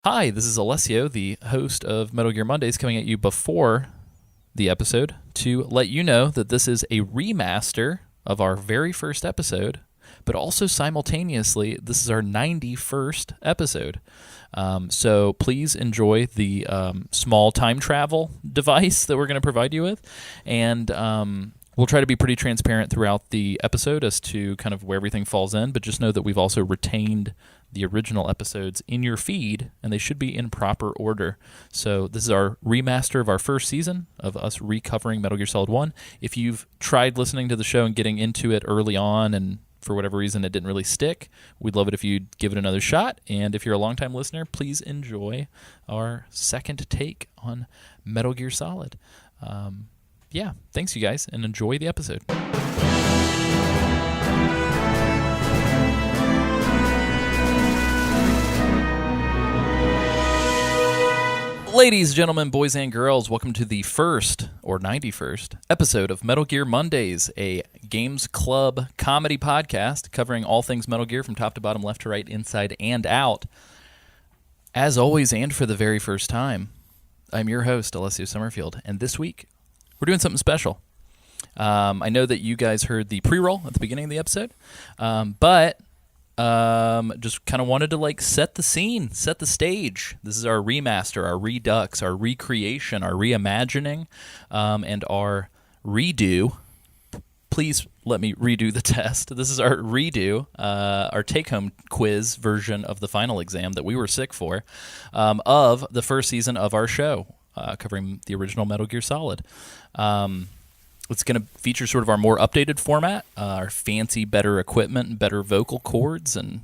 Hi, this is Alessio, the host of Metal Gear Mondays, coming at you before the episode to let you know that this is a remaster of our very first episode, but also simultaneously, this is our 91st episode. So please enjoy the small time travel device that we're going to provide you with, and we'll try to be pretty transparent throughout the episode as to kind of where everything falls in, but just know that we've also retained the original episodes in your feed, and they should be in proper order. So this is our remaster of our first season of us recovering Metal Gear Solid 1. If you've tried listening to the show and getting into it early on and for whatever reason it didn't really stick, we'd love it if you'd give it another shot. And if you're a longtime listener, please enjoy our second take on Metal Gear Solid. Yeah, thanks you guys, and enjoy the episode. Ladies, gentlemen, boys, and girls, welcome to the first, or 91st, episode of Metal Gear Mondays, a Games Club comedy podcast covering all things Metal Gear from top to bottom, left to right, inside and out. As always, and for the very first time, I'm your host, Alessio Summerfield, and this week, we're doing something special. I know that you guys heard the pre-roll at the beginning of the episode, but just kind of wanted to set the scene, set the stage. This is our remaster, our redux, our recreation, our reimagining, and our redo. Please let me redo the test. This is our redo, our take-home quiz version of the final exam that we were sick for, of the first season of our show, covering the original Metal Gear Solid. It's going to feature sort of our more updated format, our fancy, better equipment, and better vocal cords, and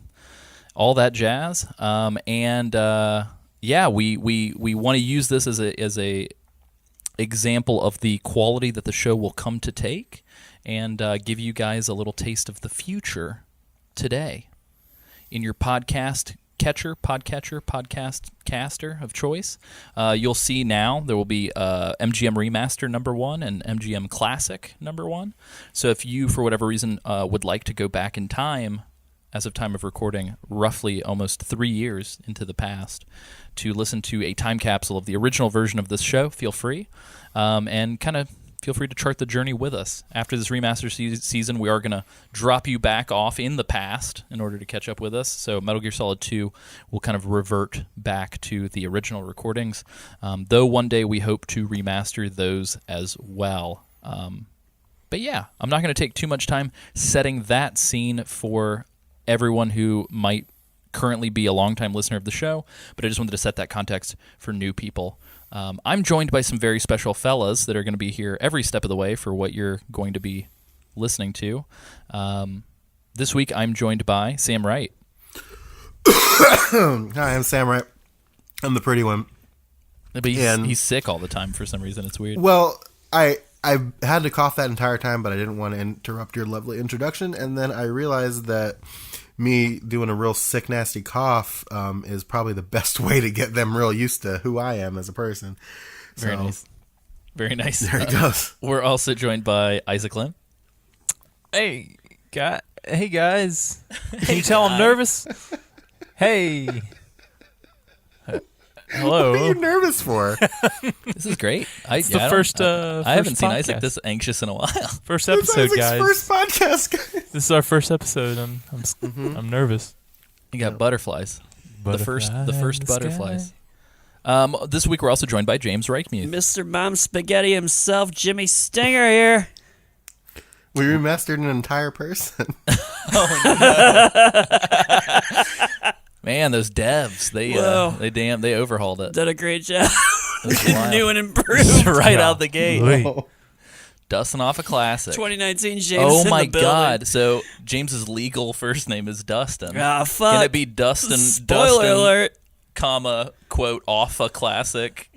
all that jazz. Yeah, we want to use this as a example of the quality that the show will come to take, and give you guys a little taste of the future today in your podcast caster of choice. You'll see now there will be MGM Remaster number 1 and MGM Classic number 1. So if you, for whatever reason, would like to go back in time, as of time of recording, roughly almost 3 years into the past, to listen to a time capsule of the original version of this show, feel free. And kind of feel free to chart the journey with us. After this remaster season, we are going to drop you back off in the past in order to catch up with us. So Metal Gear Solid 2 will kind of revert back to the original recordings, though one day we hope to remaster those as well. But yeah, I'm not going to take too much time setting that scene for everyone who might currently be a longtime listener of the show, but I just wanted to set that context for new people. I'm joined by some very special fellas that are going to be here every step of the way for what you're going to be listening to. This week, I'm joined by Sam Wright. Hi, I'm Sam Wright. I'm the pretty one. But he's sick all the time for some reason. It's weird. Well, I had to cough that entire time, but I didn't want to interrupt your lovely introduction, and then I realized that me doing a real sick, nasty cough is probably the best way to get them real used to who I am as a person. Very nice. Very nice. There it goes. We're also joined by Isaac Lim. Hey, guys. Can you tell I'm nervous? Hey. Hello. What are you nervous for? This is great. It's the first I haven't seen podcast. Isaac this anxious in a while. First episode, Isaac's guys. first podcast, guys. This is our first episode. I'm nervous. You got butterflies. The first butterflies. This week we're also joined by James Reichmuth. Mr. Mom Spaghetti himself, Jimmy Stinger here. We remastered an entire person. Man, those devs, they overhauled it. Did a great job. Wild. New and improved. Right out the gate. Oh. Dusting off a classic. 2019 James Oh in my the building. God. So James's legal first name is Dustin. Ah, fuck. Can it be Dustin? Spoiler Dustin, alert. Comma, quote, off a classic.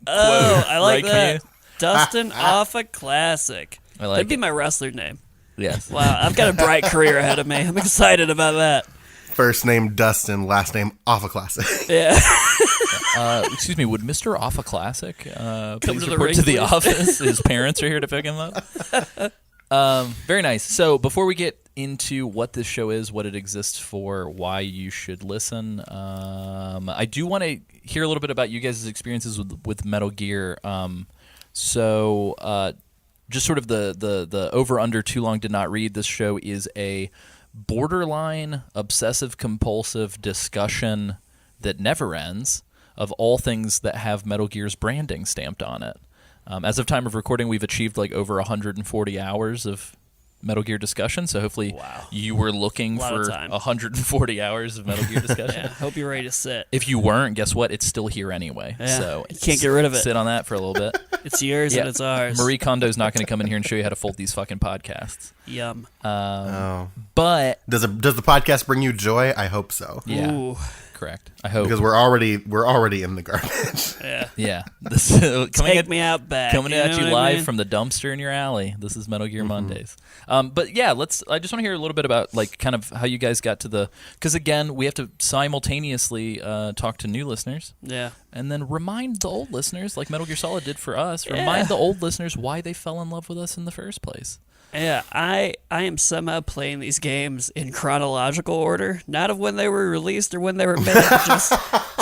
Oh, quote, I like right, that. Dustin off a classic. I like That'd be it. my wrestler name. Yes. Wow, I've got a bright career ahead of me. I'm excited about that. First name Dustin, last name Off a Classic. Yeah. Excuse me, would Mr. Off a Classic please to the report ring, to the please? office? His parents are here to pick him up. Very nice. So before we get into what this show is, what it exists for, why you should listen, I do want to hear a little bit about you guys' experiences with Metal Gear. So just sort of the over under too long did not read. This show is a borderline obsessive compulsive discussion that never ends of all things that have Metal Gear's branding stamped on it. As of time of recording, we've achieved like over 140 hours of Metal Gear discussion, so hopefully you were looking for 140 hours of Metal Gear discussion. Yeah, hope you're ready to sit. If you weren't, guess what? It's still here anyway. Yeah, So you can't get rid of it. Sit on that for a little bit. It's yours and it's ours. Marie Kondo's not going to come in here and show you how to fold these fucking podcasts. Yum. But does the podcast bring you joy? I hope so. Yeah, Ooh. correct. I hope Because we're already in the garbage. Yeah. Yeah. Take me out back. Coming at you what I live mean? from the dumpster in your alley. This is Metal Gear Mondays. But yeah, I just want to hear a little bit about like kind of how you guys got to because again, we have to simultaneously talk to new listeners. Yeah. And then remind the old listeners, like Metal Gear Solid did for us, remind the old listeners why they fell in love with us in the first place. Yeah, I am somehow playing these games in chronological order, not of when they were released or when they were made, but just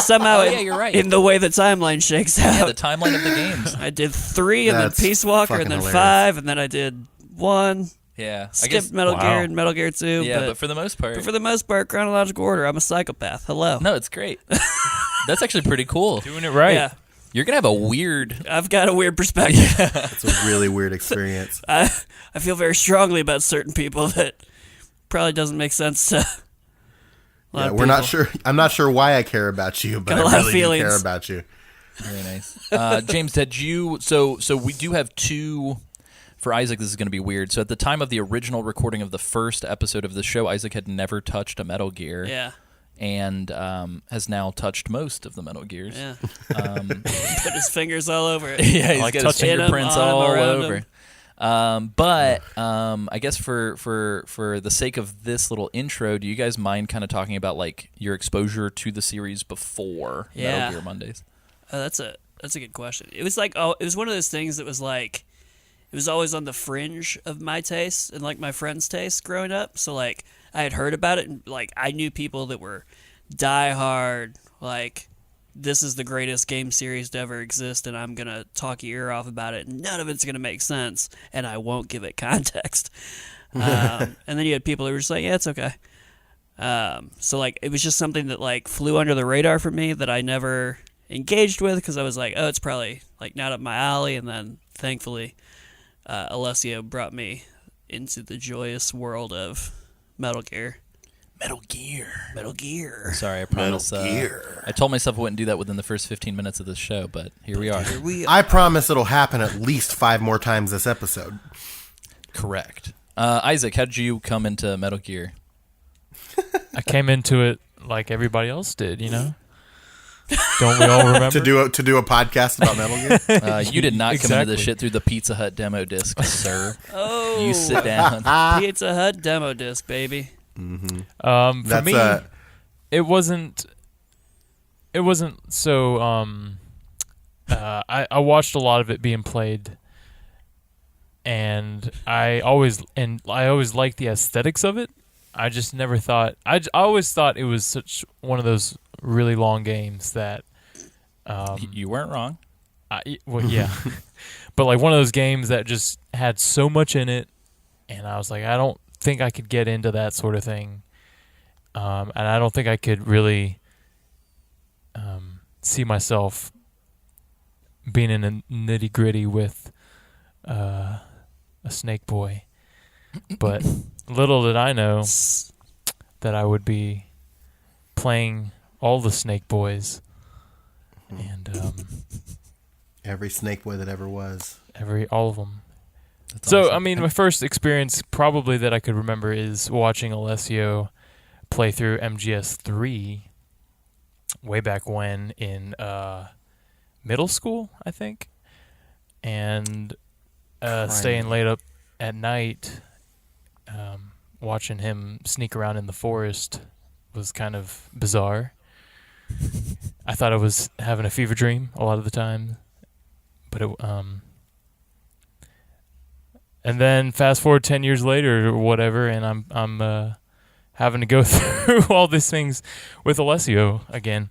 somehow you're right. in the way the timeline shakes out. Yeah, the timeline of the games. I did 3 and That's then Peace Walker and fucking then hilarious. 5 and then I did 1. Yeah. Skipped Metal Gear and Metal Gear 2. Yeah, but for the most part. Chronological order. I'm a psychopath. Hello. No, it's great. That's actually pretty cool. Doing it right. Yeah, You're going to have a weird... I've got a weird perspective. It's a really weird experience. I feel very strongly about certain people that probably doesn't make sense to. Yeah, we're not sure. I'm not sure why I care about you, but Got a I lot of really do feelings. care about you. Very nice. James, did you... So we do have 2... For Isaac, this is going to be weird. So at the time of the original recording of the first episode of the show, Isaac had never touched a Metal Gear. Yeah. And has now touched most of the Metal Gears. Yeah. Put his fingers all over it. Yeah, he's Like got his touching fingerprints him, all around over. But I guess for the sake of this little intro, do you guys mind kind of talking about like your exposure to the series before Metal Gear Mondays? That's a good question. It was like it was one of those things that was like it was always on the fringe of my taste and like my friends' taste growing up. So like I had heard about it and like I knew people that were diehard like this is the greatest game series to ever exist and I'm gonna talk your ear off about it. None of it's gonna make sense and I won't give it context. And then you had people who were just like, yeah, it's okay. So like it was just something that like flew under the radar for me that I never engaged with because I was like, oh, it's probably like not up my alley. And then thankfully, Alessio brought me into the joyous world of Metal Gear. Metal Gear. Metal Gear. Sorry, I promise. I told myself I wouldn't do that within the first 15 minutes of this show, but here we are. I promise it'll happen at least 5 more times this episode. Correct. Isaac, how did you come into Metal Gear? I came into it like everybody else did, you know? Don't we all remember? to do a podcast about Metal Gear? You did not come into this Exactly. shit through the Pizza Hut demo disc, sir. Oh, You sit down. Pizza Hut demo disc, baby. For That's me, it wasn't so I watched a lot of it being played and I always liked the aesthetics of it. I just never thought I always thought it was such one of those really long games that You weren't wrong. well, yeah. But like one of those games that just had so much in it and I was like, I don't think I could get into that sort of thing. And I don't think I could really see myself being in a nitty gritty with a Snake Boy. But little did I know that I would be playing all the Snake Boys and Every Snake Boy that ever was. all of them. That's So, awesome. I mean, my first experience probably that I could remember is watching Alessio play through MGS3 way back when in middle school, I think. And staying late up at night watching him sneak around in the forest was kind of bizarre. I thought I was having a fever dream a lot of the time. But and then fast forward 10 years later or whatever, and I'm having to go through all these things with Alessio again,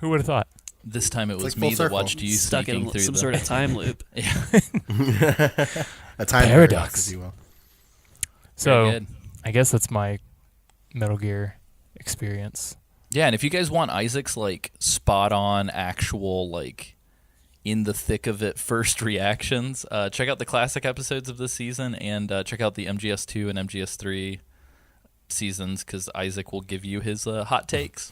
Who would have thought? This time it was like full me that circle. watched you Stuck sneaking in through some the... sort of time loop. A time Paradox. if you will. So Very good. I guess that's my Metal Gear experience. Yeah, and if you guys want Isaac's like spot on actual like in the thick of it first reactions, check out the classic episodes of this season and check out the MGS2 and MGS3 seasons because Isaac will give you his hot takes.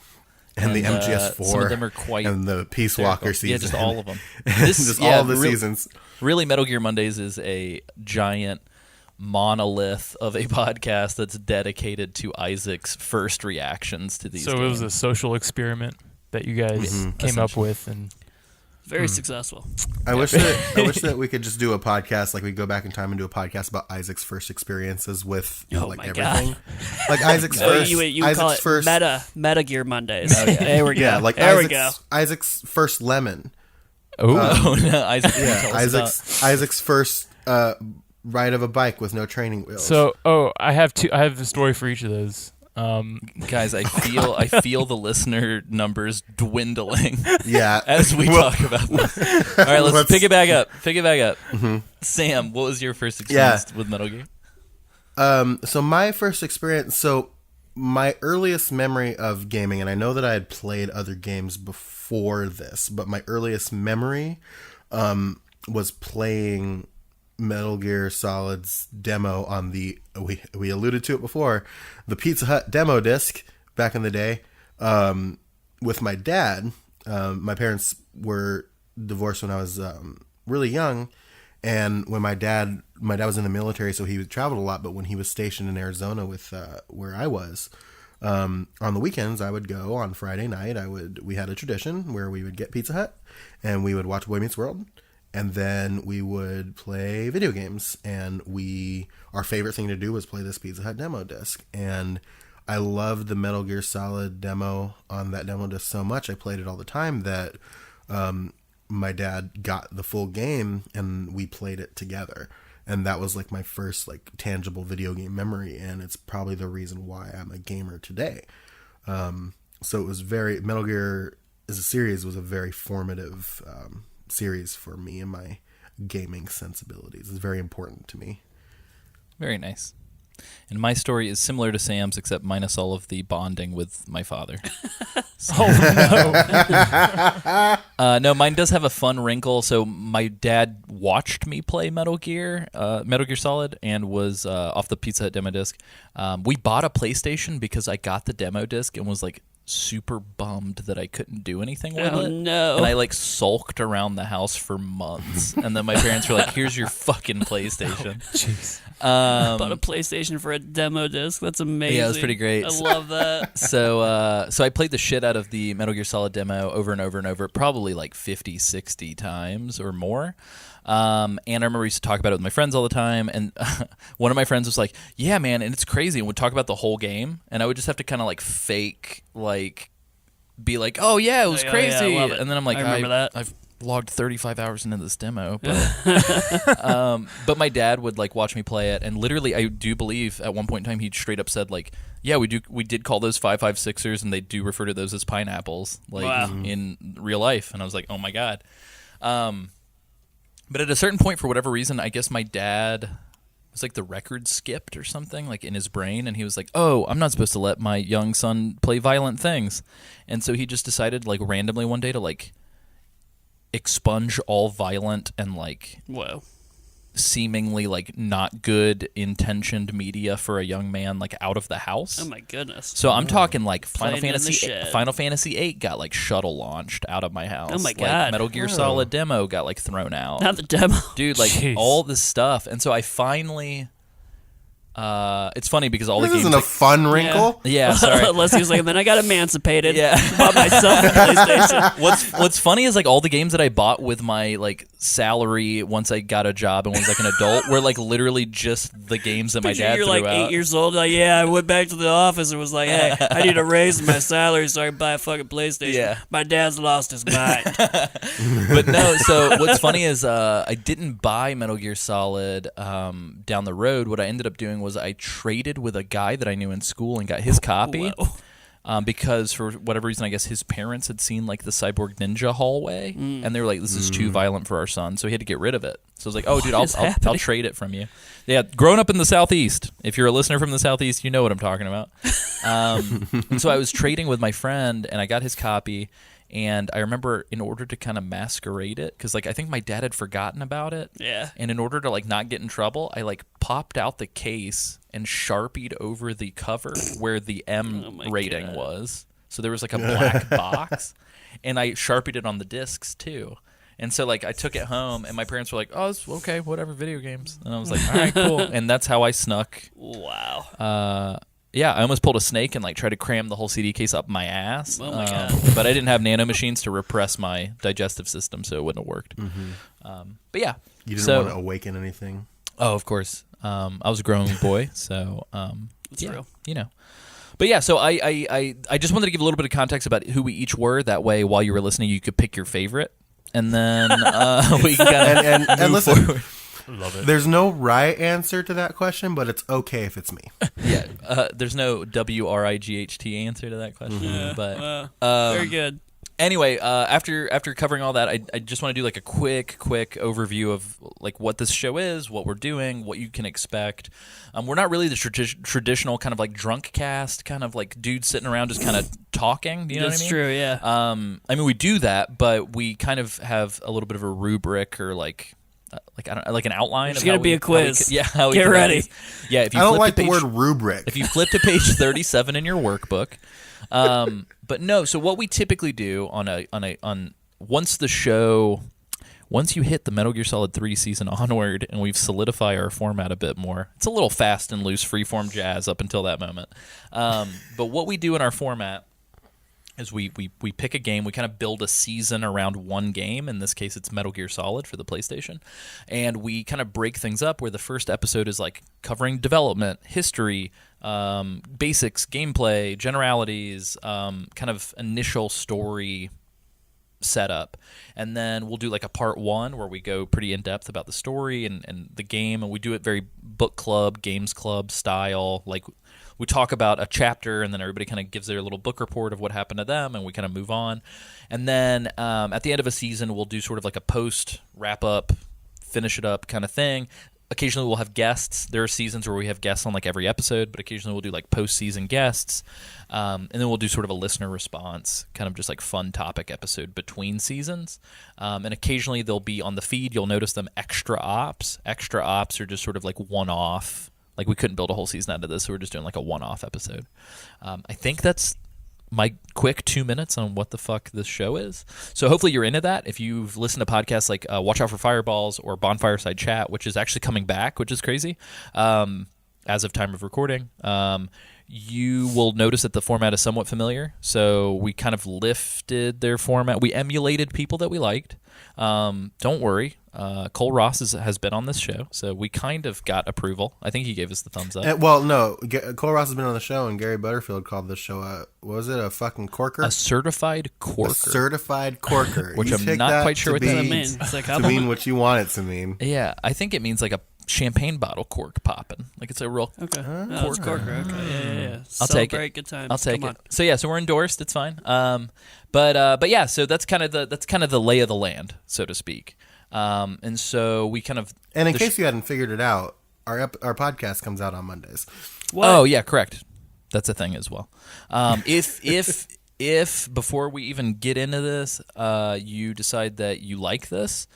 And the MGS4. Some of them are quite and the Peace Walker hysterical. season. Yeah, just all of them. Just all of the seasons. Really, Metal Gear Mondays is a giant monolith of a podcast that's dedicated to Isaac's first reactions to these So games. it was a social experiment that you guys came up with, and Very successful. I wish that we could just do a podcast, like we go back in time and do a podcast about Isaac's first experiences with Oh like my everything. Like Isaac's Oh, first. you would Isaac's call it first. Meta Gear Mondays. There we go. Yeah, like there Isaac's, we go. Isaac's first lemon. Oh no, Isaac! can you Yeah, tell us about- Isaac's first ride of a bike with no training wheels. so I have a story for each of those. Guys, I feel the listener numbers dwindling yeah, as we Well, talk about this. All right, let's pick it back up. Mm-hmm. Sam, what was your first experience with Metal Gear? So my first experience, so my earliest memory of gaming, and I know that I had played other games before this, but my earliest memory was playing Metal Gear Solid's demo on the, we alluded to it before, the Pizza Hut demo disc back in the day, with my dad. My parents were divorced when I was really young, and when my dad was in the military, so he traveled a lot, but when he was stationed in Arizona with where I was, on the weekends I would go. On Friday night we had a tradition where we would get Pizza Hut and we would watch Boy Meets World, and then we would play video games, and our favorite thing to do was play this Pizza Hut demo disc. And I loved the Metal Gear Solid demo on that demo disc so much, I played it all the time, that my dad got the full game and we played it together. And that was like my first like tangible video game memory, and it's probably the reason why I'm a gamer today. So it was Metal Gear as a series was a very formative series for me and my gaming sensibilities. It's very important to me. Very nice. And my story is similar to Sam's, except minus all of the bonding with my father. No, mine does have a fun wrinkle. So my dad watched me play Metal Gear Solid, and was off the Pizza Hut demo disc. We bought a PlayStation because I got the demo disc and was like super bummed that I couldn't do anything with Oh, it. no. And I like sulked around the house for months. And then my parents were like, "Here's your fucking PlayStation." Jeez. Bought a PlayStation for a demo disc. That's amazing. Yeah, it was pretty great. I love that. So I played the shit out of the Metal Gear Solid demo over and over and over, probably like 50, 60 times or more. And I remember we used to talk about it with my friends all the time. And one of my friends was like, "Yeah, man," and it's crazy. And would talk about the whole game, and I would just have to kind of like fake, like, be like, "Oh yeah, it was Oh, yeah, crazy," yeah, I love it. and then I'm like, I remember that. I've logged 35 hours into this demo, but but my dad would like watch me play it, and literally I do believe at one point in time he straight up said like, "Yeah, we did call those 5.56ers, and they do refer to those as pineapples like Wow. in real life." And I was like, "Oh my god." But at a certain point, for whatever reason, I guess my dad was like the record skipped or something like in his brain, and he was like, "Oh, I'm not supposed to let my young son play violent things," and so he just decided like randomly one day to like expunge all violent and like Whoa. seemingly like not good intentioned media for a young man like out of the house. Oh my goodness. So I'm talking like Final Playing in the Fantasy shed. Final Fantasy VIII got like shuttle launched out of my house. Oh my Like, God. Metal Gear Solid demo got like thrown out. Not the demo. Dude, like Jeez. all this stuff. And so I finally it's funny because all This the games isn't a fun wrinkle. yeah, sorry. Leslie was like, and then I got emancipated. Yeah. Bought myself a PlayStation. What's funny is like all the games that I bought with my like salary once I got a job and was like an adult were like literally just the games that my Picture dad you're threw like out. 8 years old. Like, yeah, I went back to the office and was like, hey, I need a raise in my salary so I can buy a fucking PlayStation. Yeah. My dad's lost his mind. But no, so what's funny is I didn't buy Metal Gear Solid down the road. What I ended up doing was I traded with a guy that I knew in school and got his copy. Whoa. because for whatever reason, I guess his parents had seen like the Cyborg Ninja hallway, and they were like, "This is too violent for our son," so he had to get rid of it. So I was like, "Oh, dude, I'll trade it from you." Yeah, growing up in the Southeast, if you're a listener from the Southeast, you know what I'm talking about. And so I was trading with my friend, and I got his copy. And I remember, in order to kind of masquerade it, because like I think my dad had forgotten about it. Yeah. And in order to like not get in trouble, I like popped out the case and Sharpied over the cover where the M rating was. So there was like a black box, and I Sharpied it on the discs too. And so like I took it home, and my parents were like, "Oh, it's okay, whatever, video games." And I was like, "All right, cool." And that's how I snuck. Wow. Yeah, I almost pulled a snake and like tried to cram the whole CD case up my ass. Oh my God. But I didn't have nano machines to repress my digestive system, so it wouldn't have worked. But yeah, You didn't want to awaken anything. Oh, of course. I was a grown boy, so That's real. you know. But yeah, so I just wanted to give a little bit of context about who we each were. That way, while you were listening, you could pick your favorite, and then we can kind of and listen. forward. Love it. There's no right answer to that question, but it's okay if it's me. Yeah, there's no WRIGHT answer to that question, but Very good. anyway, after covering all that, I just want to do like a quick overview of like what this show is, what we're doing, what you can expect. We're not really the traditional kind of like drunk cast, kind of like dudes sitting around just kind of talking. Do you know what I mean? That's true. Yeah. I mean, we do that, but we kind of have a little bit of a rubric or like I don't like an outline. It's of gonna how be we- a quiz. How we Get can ready. always- Yeah, if you I don't flip like to the page, word rubric. if you flip to page 37 in your workbook, but no. So what we typically do once you hit the Metal Gear Solid 3 season onward, and we've solidified our format a bit more. It's a little fast and loose, freeform jazz up until that moment. But what we do in our format is we pick a game. We kind of build a season around one game. In this case, it's Metal Gear Solid for the PlayStation. And we kind of break things up where the first episode is like covering development, history, basics, gameplay, generalities, kind of initial story setup. And then we'll do like a part one where we go pretty in depth about the story and the game. And we do it very book club, games club style. Like we talk about a chapter, and then everybody kind of gives their little book report of what happened to them, and we kind of move on. And then at the end of a season, we'll do sort of like a post wrap up, finish it up kind of thing. Occasionally we'll have guests. There are seasons where we have guests on like every episode, but occasionally we'll do like post-season guests. And then we'll do sort of a listener response, kind of just like fun topic episode between seasons. And occasionally they'll be on the feed. You'll notice them extra ops. Extra ops are just sort of like one-off. Like we couldn't build a whole season out of this, so we're just doing like a one-off episode. I think that's my quick 2 minutes on what the fuck this show is. So hopefully you're into that. If you've listened to podcasts like Watch Out for Fireballs or Bonfireside Chat, which is actually coming back, which is crazy, as of time of recording, you will notice that the format is somewhat familiar. So we kind of lifted their format. We emulated people that we liked. Don't worry. Cole Ross has been on this show, so we kind of got approval. I think he gave us the thumbs up. No. Cole Ross has been on the show, and Gary Butterfield called this show what was it, a fucking corker? A certified corker. A certified corker. Which You I'm take not that quite sure to what that mean- means. It's like To mean what you want it to mean. Yeah, I think it means like a champagne bottle cork popping. Like it's a real Okay. No, it's corker. Okay. Yeah. I'll take it. Celebrate good times. I'll take Come it. on. So yeah, so we're endorsed. It's fine. But yeah, so that's kind of the lay of the land, so to speak. And so we kind of. And in case you hadn't figured it out, our podcast comes out on Mondays. What? Oh yeah, correct. That's a thing as well. If before we even get into this, you decide that you like this,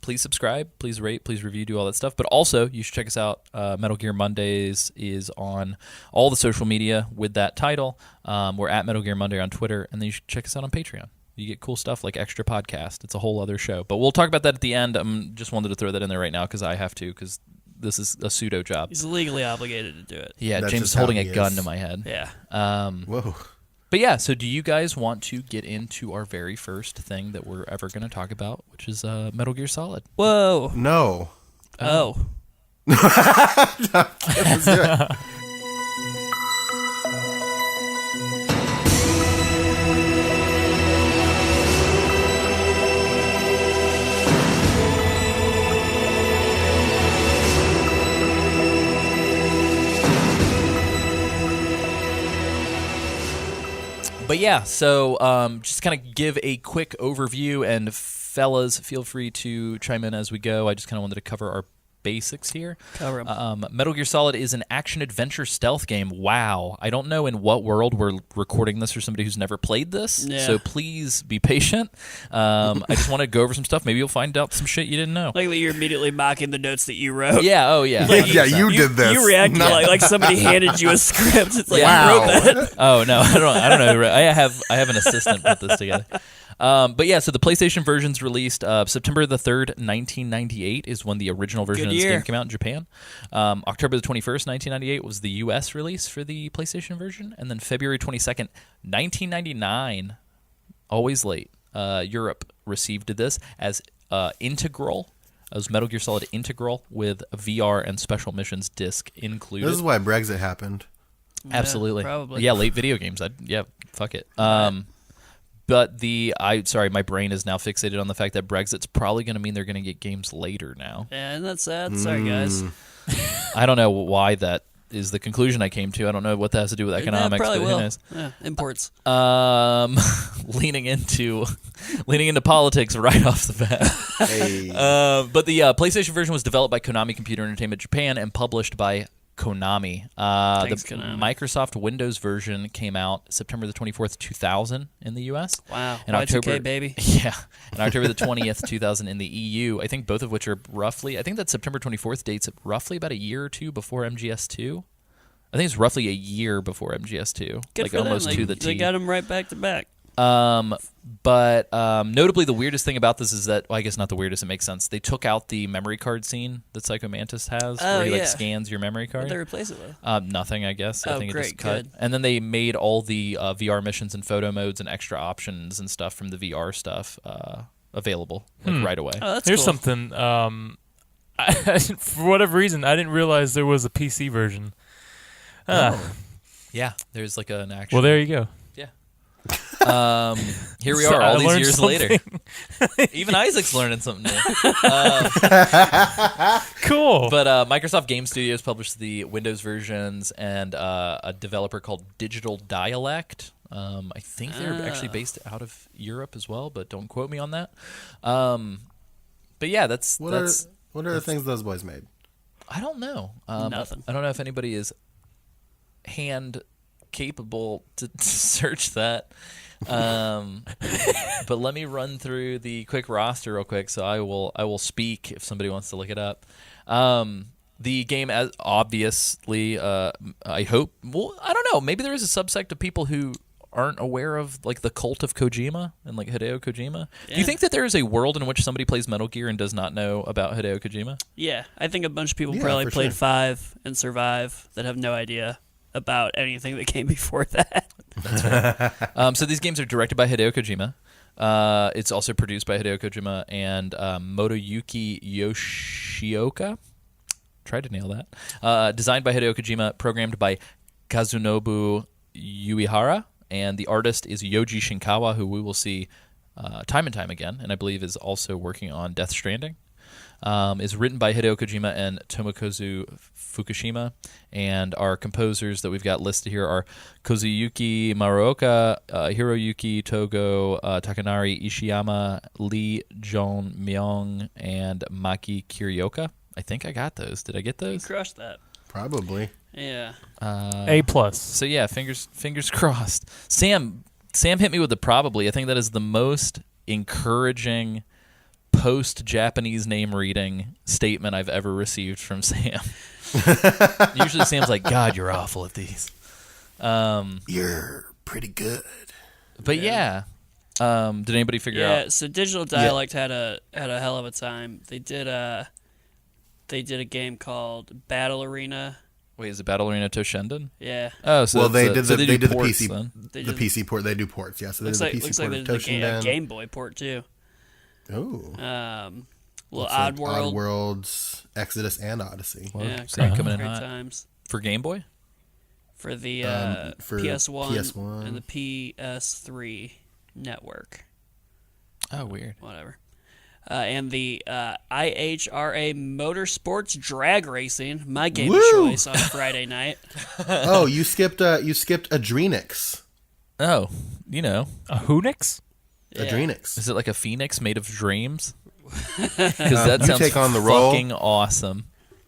please subscribe, please rate, please review, do all that stuff. But also, you should check us out. Metal Gear Mondays is on all the social media with that title. We're at Metal Gear Monday on Twitter, and then you should check us out on Patreon. You get cool stuff like extra podcast. It's a whole other show. But we'll talk about that at the end. Just wanted to throw that in there right now because I have to, because this is a pseudo job. He's legally obligated to do it. Yeah, That's James just is holding how a he gun is. to my head. Yeah. Whoa. But yeah, so do you guys want to get into our very first thing that we're ever going to talk about, which is Metal Gear Solid? Whoa. No. Oh. Let's do it. But yeah, so just kind of give a quick overview, and fellas, feel free to chime in as we go. I just kind of wanted to cover our basics here. Cover 'em. Metal Gear Solid is an action-adventure stealth game. Wow. I don't know in what world we're recording this for somebody who's never played this, so please be patient. I just want to go over some stuff. Maybe you'll find out some shit you didn't know. Like you're immediately mocking the notes that you wrote. Yeah, oh yeah. Yeah, you did this. You reacted like somebody handed you a script. It's like Wow. you wrote that. Oh no, I don't know. I have an assistant put this together. But yeah, so the PlayStation version's released September the 3rd, 1998 is when the original version of this game came out in Japan. October the 21st, 1998 was the US release for the PlayStation version. And then February 22nd, 1999, always late, Europe received this as Integral. As Metal Gear Solid Integral with a VR and special missions disc included. This is why Brexit happened. Absolutely. Probably. Yeah, late video games. Fuck it. But my brain is now fixated on the fact that Brexit's probably going to mean they're going to get games later now. Yeah, isn't that sad? Sorry, guys. I don't know why that is the conclusion I came to. I don't know what that has to do with economics. Probably but will. Who knows? Yeah, imports. Leaning into politics right off the bat. Hey. But the PlayStation version was developed by Konami Computer Entertainment Japan and published by Konami. Thanks, The Konami. Microsoft Windows version came out September the 24th, 2000 in the US. Wow. And Y2K, baby. Yeah. And October the 20th, 2000 in the EU. I think both of which are I think that September 24th dates roughly about a year or two before MGS2. I think it's roughly a year before MGS2. Good like for almost them. to the T. They got them right back to back. But notably, the weirdest thing about this is that, well, I guess not the weirdest, it makes sense. They took out the memory card scene that Psycho Mantis has, where he scans your memory card. What did they replace it with? Nothing, I guess. I think it great, just cut. good. And then they made all the VR missions and photo modes and extra options and stuff from the VR stuff available right away. Oh, that's Here's cool. something. For whatever reason, I didn't realize there was a PC version. Yeah, there's like an actual. Well, there you go. Here we So are, I all these learned years something. later. Even Isaac's learning something new. Cool. But Microsoft Game Studios published the Windows versions, and a developer called Digital Dialect. I think they're actually based out of Europe as well, but don't quote me on that. But yeah, What are the things those boys made? I don't know. Nothing. I don't know if anybody is hand capable to search that. But let me run through the quick roster real quick. So I will speak if somebody wants to look it up. The game, as obviously, I hope. Well, I don't know. Maybe there is a subsect of people who aren't aware of like the cult of Kojima and like Hideo Kojima. Yeah. Do you think that there is a world in which somebody plays Metal Gear and does not know about Hideo Kojima? Yeah, I think a bunch of people Yeah, probably for played sure. 5 and Survive that have no idea about anything that came before that. So these games are directed by Hideo Kojima. It's also produced by Hideo Kojima and Motoyuki Yoshioka. Tried to nail that. Designed by Hideo Kojima, programmed by Kazunobu Uehara, and the artist is Yoji Shinkawa, who we will see time and time again, and I believe is also working on Death Stranding. Is written by Hideo Kojima and Tomokazu Fukushima, and our composers that we've got listed here are Kozuyuki Maruoka, Hiroyuki Togo, Takanari Ishiyama, Lee Jong Myung, and Maki Kirioka. I think I got those. Did I get You those? crushed that. Probably. Yeah. A+. So yeah, fingers crossed. Sam hit me with the probably. I think that is the most encouraging post-Japanese name reading statement I've ever received from Sam. Usually Sam's like, God, you're awful at these. You're pretty good. But yeah. Did anybody figure out? Yeah, so Digital Dialect had a hell of a time. They did a game called Battle Arena. Wait, is it Battle Arena Toshinden? Yeah. Oh, so Well, they it's did so the do ports, PC then. They the did- PC port. They do ports. Yeah, so they Looks did like the PC looks like port they of did a Toshinden. Game Boy port too. Oh, Little Looks like Oddworld. Oddworlds, Exodus, and Odyssey. Well, Yeah, Sam coming in great hot. times. For Game Boy? For the For PS1, PS1. and the PS3 network, Oh, weird. whatever. And the IHRA Motorsports Drag Racing, my game of Woo! choice on Friday night. Oh, you skipped Adrenix. Oh, A Hunix? Adrenix. is it like a phoenix made of dreams? Because that You sounds take on the role. fucking awesome.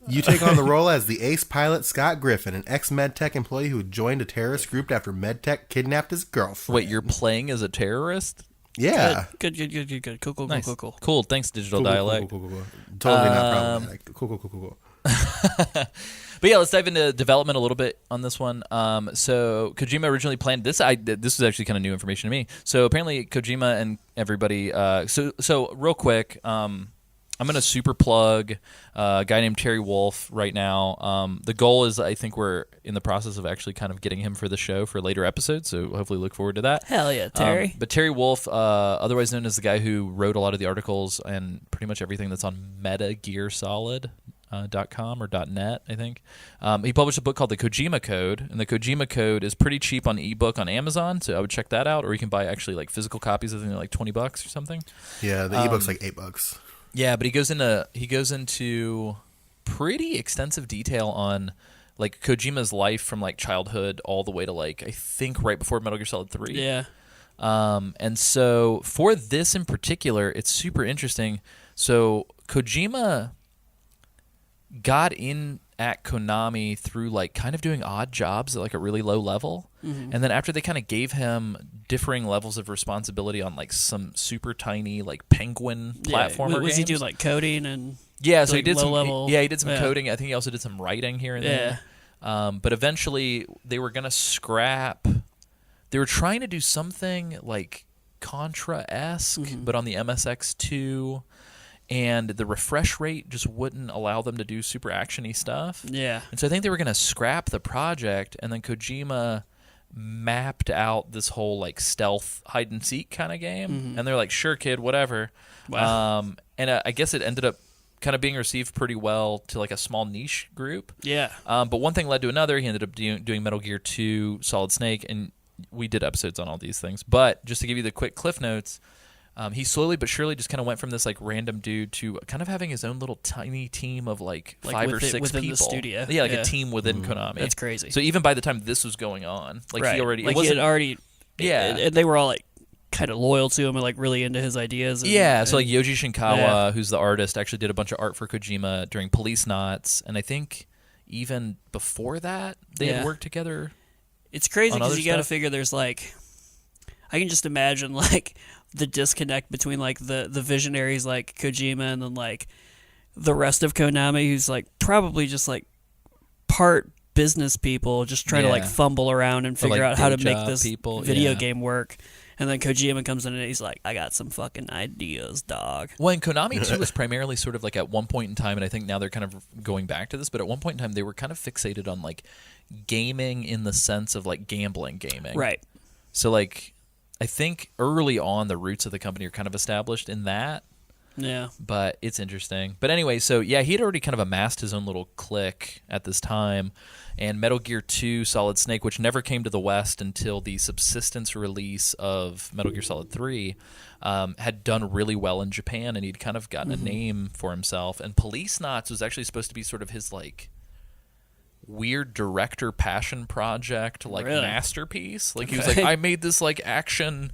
You take on the role as the ace pilot Scott Griffin, an ex-MedTech employee who joined a terrorist group after MedTech kidnapped his girlfriend. Wait, you're playing as a terrorist? Yeah. Good. Cool. Nice. Cool. Thanks, Digital Cool, cool, Dialect. cool, cool, cool, cool. Totally not problematic. Cool. But yeah, let's dive into development a little bit on this one. So Kojima originally planned this. This was actually kind of new information to me. So apparently Kojima and everybody. So real quick, I'm going to super plug a guy named Terry Wolf right now. The goal is, I think we're in the process of actually kind of getting him for the show for later episodes. So hopefully look forward to that. Hell yeah, Terry. But Terry Wolf, otherwise known as the guy who wrote a lot of the articles and pretty much everything that's on MetaGearSolid.com or .net, I think. He published a book called The Kojima Code, and The Kojima Code is pretty cheap on ebook on Amazon, so I would check that out. Or you can buy actually like physical copies. I think they're like $20 or something. Yeah, the ebook's like $8. Yeah, but he goes into pretty extensive detail on like Kojima's life from like childhood all the way to like I think right before Metal Gear Solid 3. Yeah. And so for this in particular, it's super interesting. So Kojima got in at Konami through like kind of doing odd jobs at like a really low level. Mm-hmm. And then after they kind of gave him differing levels of responsibility on like some super tiny like penguin platformer Was games. he doing like coding and yeah, so like he did some level? he did some coding. I think he also did some writing here and there. But eventually they were going to scrap. They were trying to do something like Contra-esque, but on the MSX2. And the refresh rate just wouldn't allow them to do super actiony stuff. Yeah. And so I think they were going to scrap the project, and then Kojima mapped out this whole like stealth hide and seek kind of game. And they're like, "Sure, kid, whatever." Wow. And I guess it ended up kind of being received pretty well to like a small niche group. Yeah. But one thing led to another. He ended up doing Metal Gear 2, Solid Snake, and we did episodes on all these things. But just to give you the quick cliff notes. He slowly but surely just kind of went from this like random dude to kind of having his own little tiny team of like 5 or 6 within people. the studio. Yeah, like a team within Konami. That's crazy. So even by the time this was going on, like right. he already like it wasn't he had already and they were all like kind of loyal to him and like really into his ideas. And, so like Yoji Shinkawa, who's the artist, actually did a bunch of art for Kojima during Police Knots, and I think even before that they had worked together. It's crazy because you got to stuff. figure there's like I can just imagine like the disconnect between like the visionaries like Kojima and then like the rest of Konami who's like probably just like part business people just trying to like fumble around and figure out how to make this video game work. And then Kojima comes in and he's like, I got some fucking ideas, dog. Well, and Konami, too, was primarily sort of like at one point in time, and I think now they're kind of going back to this, but at one point in time, they were kind of fixated on like gaming in the sense of like gambling gaming. Right. So like I think early on the roots of the company are kind of established in that. Yeah. But it's interesting. But anyway, so yeah, he had already kind of amassed his own little clique at this time. And Metal Gear 2 Solid Snake, which never came to the West until the subsistence release of Metal Gear Solid 3, had done really well in Japan, and he'd kind of gotten a name for himself. And Police Knots was actually supposed to be sort of his like weird director passion project, like masterpiece. Like he was like, I made this like action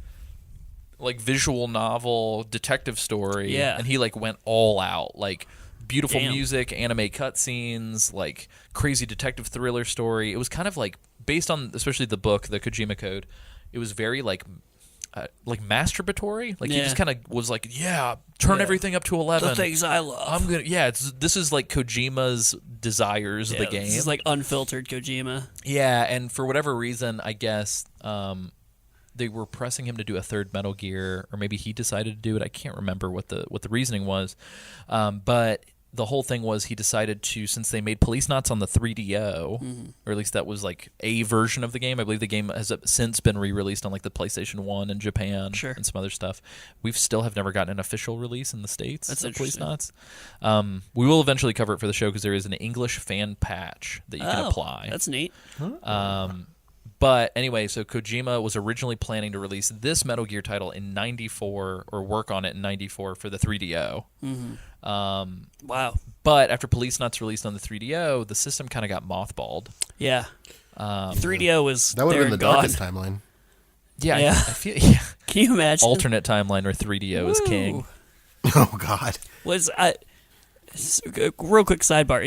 like visual novel detective story, and he like went all out, like beautiful music, anime cutscenes, like crazy detective thriller story. It was kind of like based on especially the book, the Kojima Code. It was very like masturbatory. Like he just kind of was like, turn everything up to 11. The things I love. I'm gonna this is like Kojima's desires of the game. This is like unfiltered Kojima. Yeah, and for whatever reason, I guess they were pressing him to do a third Metal Gear, or maybe he decided to do it. I can't remember what the reasoning was, but the whole thing was he decided to, since they made Police Knots on the 3DO, or at least that was like a version of the game. I believe the game has since been re-released on like the PlayStation 1 in Japan and some other stuff. We still have never gotten an official release in the States. That's of Police interesting. Knots. We will eventually cover it for the show because there is an English fan patch that you can apply. That's neat. But anyway, so Kojima was originally planning to release this Metal Gear title in '94, or work on it in '94 for the 3DO. Wow. But after Police Knots released on the 3DO, the system kind of got mothballed. Yeah. 3DO was that would have been the gone. darkest timeline. Yeah, Yeah. I feel yeah. Can you imagine? Alternate timeline where 3DO is king. Woo. Oh God. Real quick sidebar: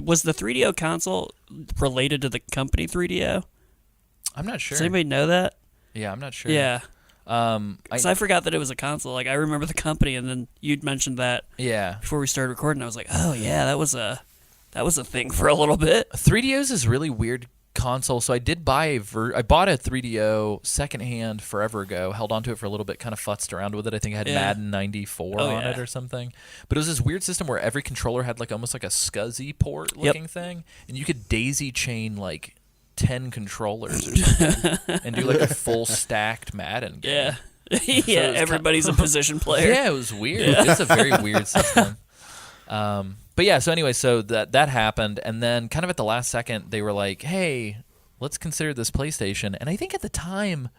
was the 3DO console related to the company 3DO? I'm not sure. Does anybody know that? Yeah, I'm not sure. Yeah. I, Because I forgot that it was a console. Like, I remember the company, and then you'd mentioned that yeah. before we started recording. I was like, oh yeah, that was a thing for a little bit. 3DO's is really weird console. So I did buy I bought a 3DO secondhand forever ago. Held onto it for a little bit. Kind of futzed around with it. I think it had Yeah. Madden 94 on yeah. it or something. But it was this weird system where every controller had like almost like a SCSI port looking thing, and you could daisy chain like 10 controllers or something and do like a full stacked Madden game. Yeah. Yeah, everybody's a position player. Yeah, it was weird. It's a very weird system. But yeah, so anyway, so that happened, and then kind of at the last second, they were like, "Hey, let's consider this PlayStation." And I think at the time,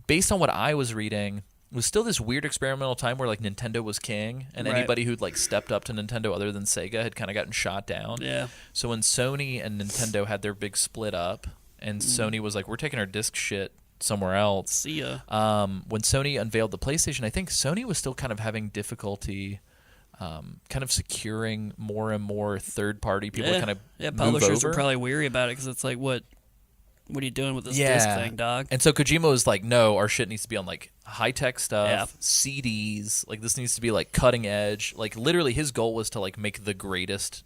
based on what I was reading, it was still this weird experimental time where like Nintendo was king, and Right. anybody who'd like stepped up to Nintendo other than Sega had kind of gotten shot down. Yeah. So when Sony and Nintendo had their big split up, and Sony was like, "We're taking our disc shit somewhere else." See ya. When Sony unveiled the PlayStation, I think Sony was still kind of having difficulty kind of securing more and more third-party people to kind of move publishers over. are probably weary about it because it's like, what are you doing with this Yeah. disc thing, dog? And so Kojima was like, no, our shit needs to be on like high-tech stuff, Yeah. CDs. Like this needs to be like cutting edge. Like literally his goal was to like make the greatest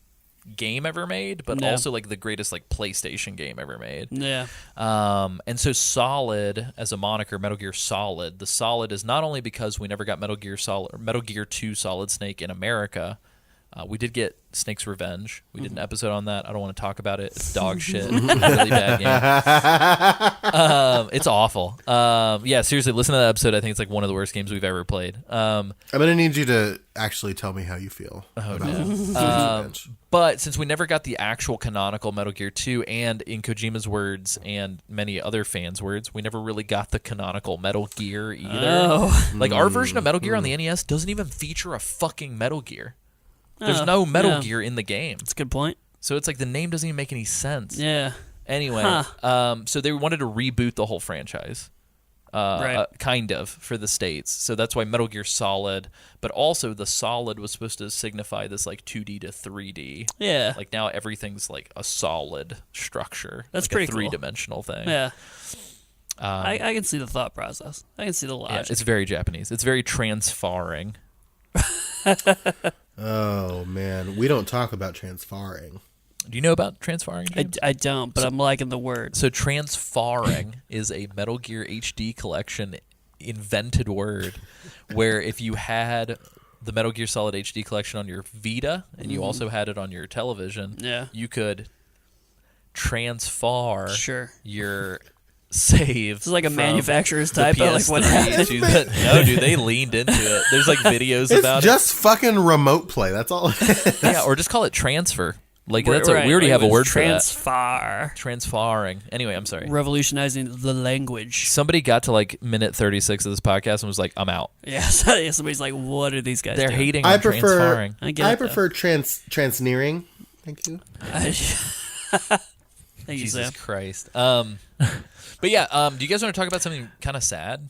game ever made, but Yeah. also like the greatest like PlayStation game ever made. Yeah. And so Solid as a moniker, Metal Gear Solid, the Solid is not only because we never got Metal Gear 2 Solid Snake in America. We did get Snake's Revenge. We did an episode on that. I don't want to talk about it. It's dog shit. It's a really bad game. It's awful. Yeah, seriously, listen to that episode. I think it's like one of the worst games we've ever played. I'm gonna need you to actually tell me how you feel. Oh, about no. Snake's Revenge. But since we never got the actual canonical Metal Gear 2, and in Kojima's words and many other fans' words, we never really got the canonical Metal Gear either. Oh. Like, our version of Metal Gear on the NES doesn't even feature a fucking Metal Gear. There's no Metal yeah. Gear in the game. That's a good point. So it's like the name doesn't even make any sense. Yeah. Anyway, so they wanted to reboot the whole franchise. Right. Kind of, for the States. So that's why Metal Gear Solid, but also the Solid was supposed to signify this like 2D to 3D. Yeah. Like now everything's like a solid structure. That's like pretty a cool. three-dimensional thing. Yeah. I can see the thought process. I can see the Yeah, logic. it's very Japanese. It's very transfarring. Oh man, we don't talk about transfarring. Do you know about transfarring, James? I don't, but I'm liking the word. So transfarring is a Metal Gear HD collection invented word where if you had the Metal Gear Solid HD collection on your Vita and you also had it on your television, Yeah. you could transfer Sure. your saves. This is like a from manufacturer's the typo. Like what PS3 happened? to the- no, dude, they leaned into it. There's like videos It's about just fucking remote play. That's all. It is. it. Yeah, or just call it transfer. Like that's Right, we already like have a it was word for that. transfer. Transfarring. Anyway, I'm sorry. Revolutionizing the language. Somebody got to like minute 36 of this podcast and was like, "I'm out." Yeah, so somebody's like, what are these guys They're doing? hating I on prefer. transfarring. I get it, though. prefer transneering. Thank you. Thank you, Jesus Sam. Christ. But yeah, do you guys want to talk about something kind of sad?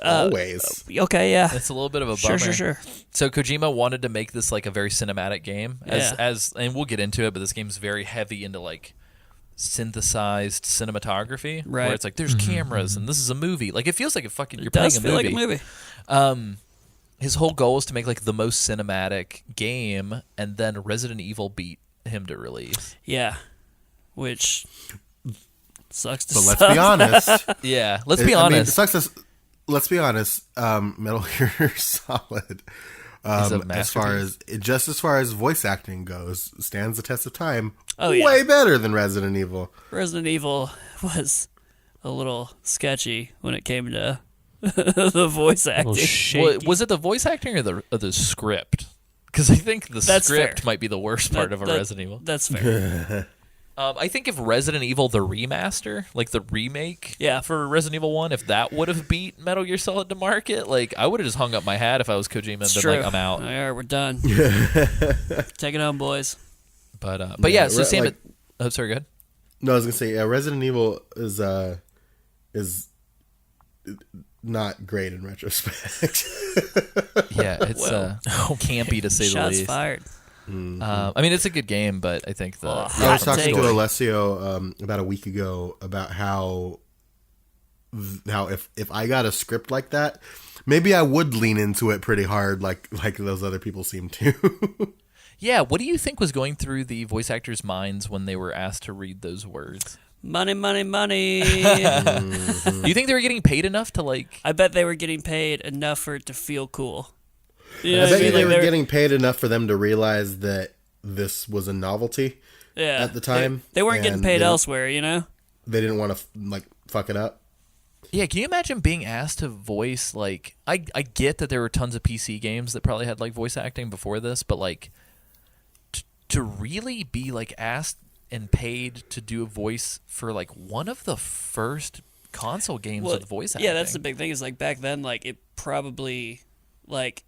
Always. Okay, yeah. It's a little bit of a bummer. Sure. So Kojima wanted to make this like a very cinematic game, and we'll get into it. But this game's very heavy into like synthesized cinematography, Right. where it's like there's cameras and this is a movie. Like it feels like you're It does playing feel a movie. like a movie. His whole goal was to make like the most cinematic game, and then Resident Evil beat him to release. Yeah. Which sucks to But let's suck. be honest. Yeah, let's be I mean, it honest. sucks to, let's be honest. Metal Gear Solid, Is a as far as voice acting goes, stands the test of time. Oh, yeah. Way better than Resident Evil. Resident Evil was a little sketchy when it came to the voice acting. Was it the voice acting or the script? Because I think the That's script fair. might be the worst part of a Resident Evil. That's fair. I think if Resident Evil the remaster, like the remake, Yeah. for Resident Evil 1, if that would have beat Metal Gear Solid to market, like I would have just hung up my hat if I was Kojima and It's been true. like, I'm out. All right, we're done. Take it home, boys. But Yeah, yeah, so Sam, like- oh sorry, go ahead. No, I was gonna say Resident Evil is not great in retrospect. Yeah, it's campy to say the Shots least. fired. I mean, it's a good game, but I think the I was Hot talking take. to Alessio about a week ago about how if I got a script like that, maybe I would lean into it pretty hard, like those other people seem to. Yeah, what do you think was going through the voice actors' minds when they were asked to read those words? Money, money, money. Do you think they were getting paid enough to like? I bet they were getting paid enough for it to feel cool. You know I what bet you mean? they Like, were getting paid enough for them to realize that this was a novelty. yeah, at the time, They weren't getting and paid they- elsewhere, you know? They didn't want to fuck it up. Yeah, can you imagine being asked to voice like? I get that there were tons of PC games that probably had like voice acting before this, but like to really be like asked and paid to do a voice for like one of the first console games with voice acting. Yeah, that's the big thing is like back then, like it probably like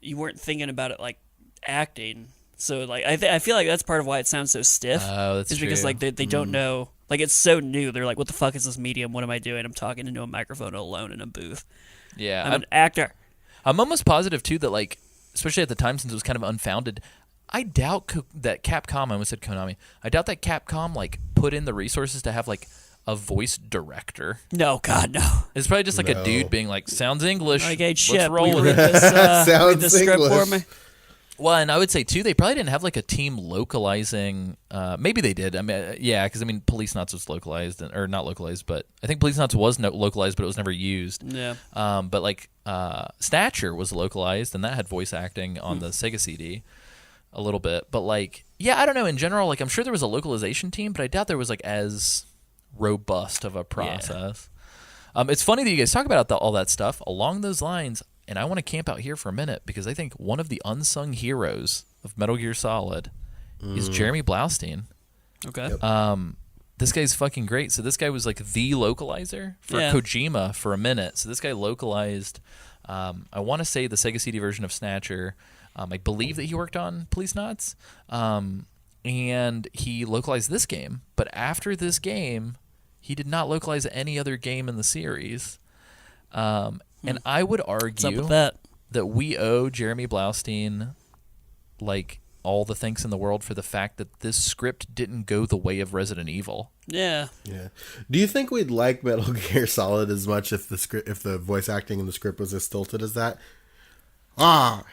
you weren't thinking about it like acting. So like I feel like that's part of why it sounds so stiff. Oh, that's is because true. like they don't know, like it's so new. They're like, what the fuck is this medium? What am I doing? I'm talking into a microphone alone in a booth. Yeah, I'm an actor. I'm almost positive too that like, especially at the time since it was kind of unfounded, I doubt that Capcom. I almost said Konami. I doubt that Capcom like put in the resources to have like a voice director. No, God, no. It's probably just like No. a dude being like, "Sounds English. Like, hey, Let's shit, roll will you with read it." this, read Sounds the script for English. me? Well, and I would say too, they probably didn't have like a team localizing. Maybe they did. I mean, yeah, because I mean, Police Knots was localized, or not localized, but I think Police Knots was localized, but it was never used. Yeah. But like Snatcher was localized, and that had voice acting on the Sega CD a little bit. But like, yeah, I don't know. In general, like I'm sure there was a localization team, but I doubt there was like as robust of a process. It's funny that you guys talk about all that stuff along those lines. And I want to camp out here for a minute because I think one of the unsung heroes of Metal Gear Solid is Jeremy Blaustein. Okay. This guy's fucking great. So this guy was like the localizer for Yeah. Kojima for a minute. So this guy localized, I want to say the Sega CD version of Snatcher. I believe that he worked on Police Knots. And he localized this game. But after this game, he did not localize any other game in the series. And I would What's up argue with that? that we owe Jeremy Blaustein like all the thanks in the world for the fact that this script didn't go the way of Resident Evil. Yeah. Yeah. Do you think we'd like Metal Gear Solid as much if the voice acting in the script was as stilted as that?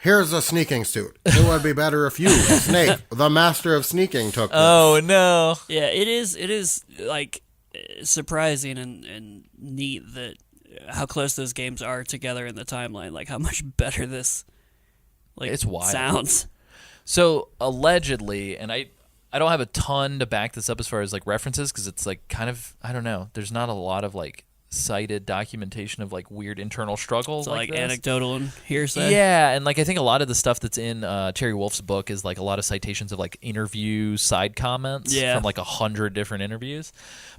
Here's a sneaking suit. It would be better if you, Snake, the master of sneaking, took this. Oh no. Yeah, it is like surprising and neat that how close those games are together in the timeline, like how much better this like It's wild. sounds. So allegedly, and I don't have a ton to back this up as far as like references because it's like kind of, I don't know. There's not a lot of like cited documentation of like weird internal struggles So like this. anecdotal and hearsay. Yeah, and like I think a lot of the stuff that's in Terry Wolf's book is like a lot of citations of like interview side comments Yeah. from like 100 different interviews.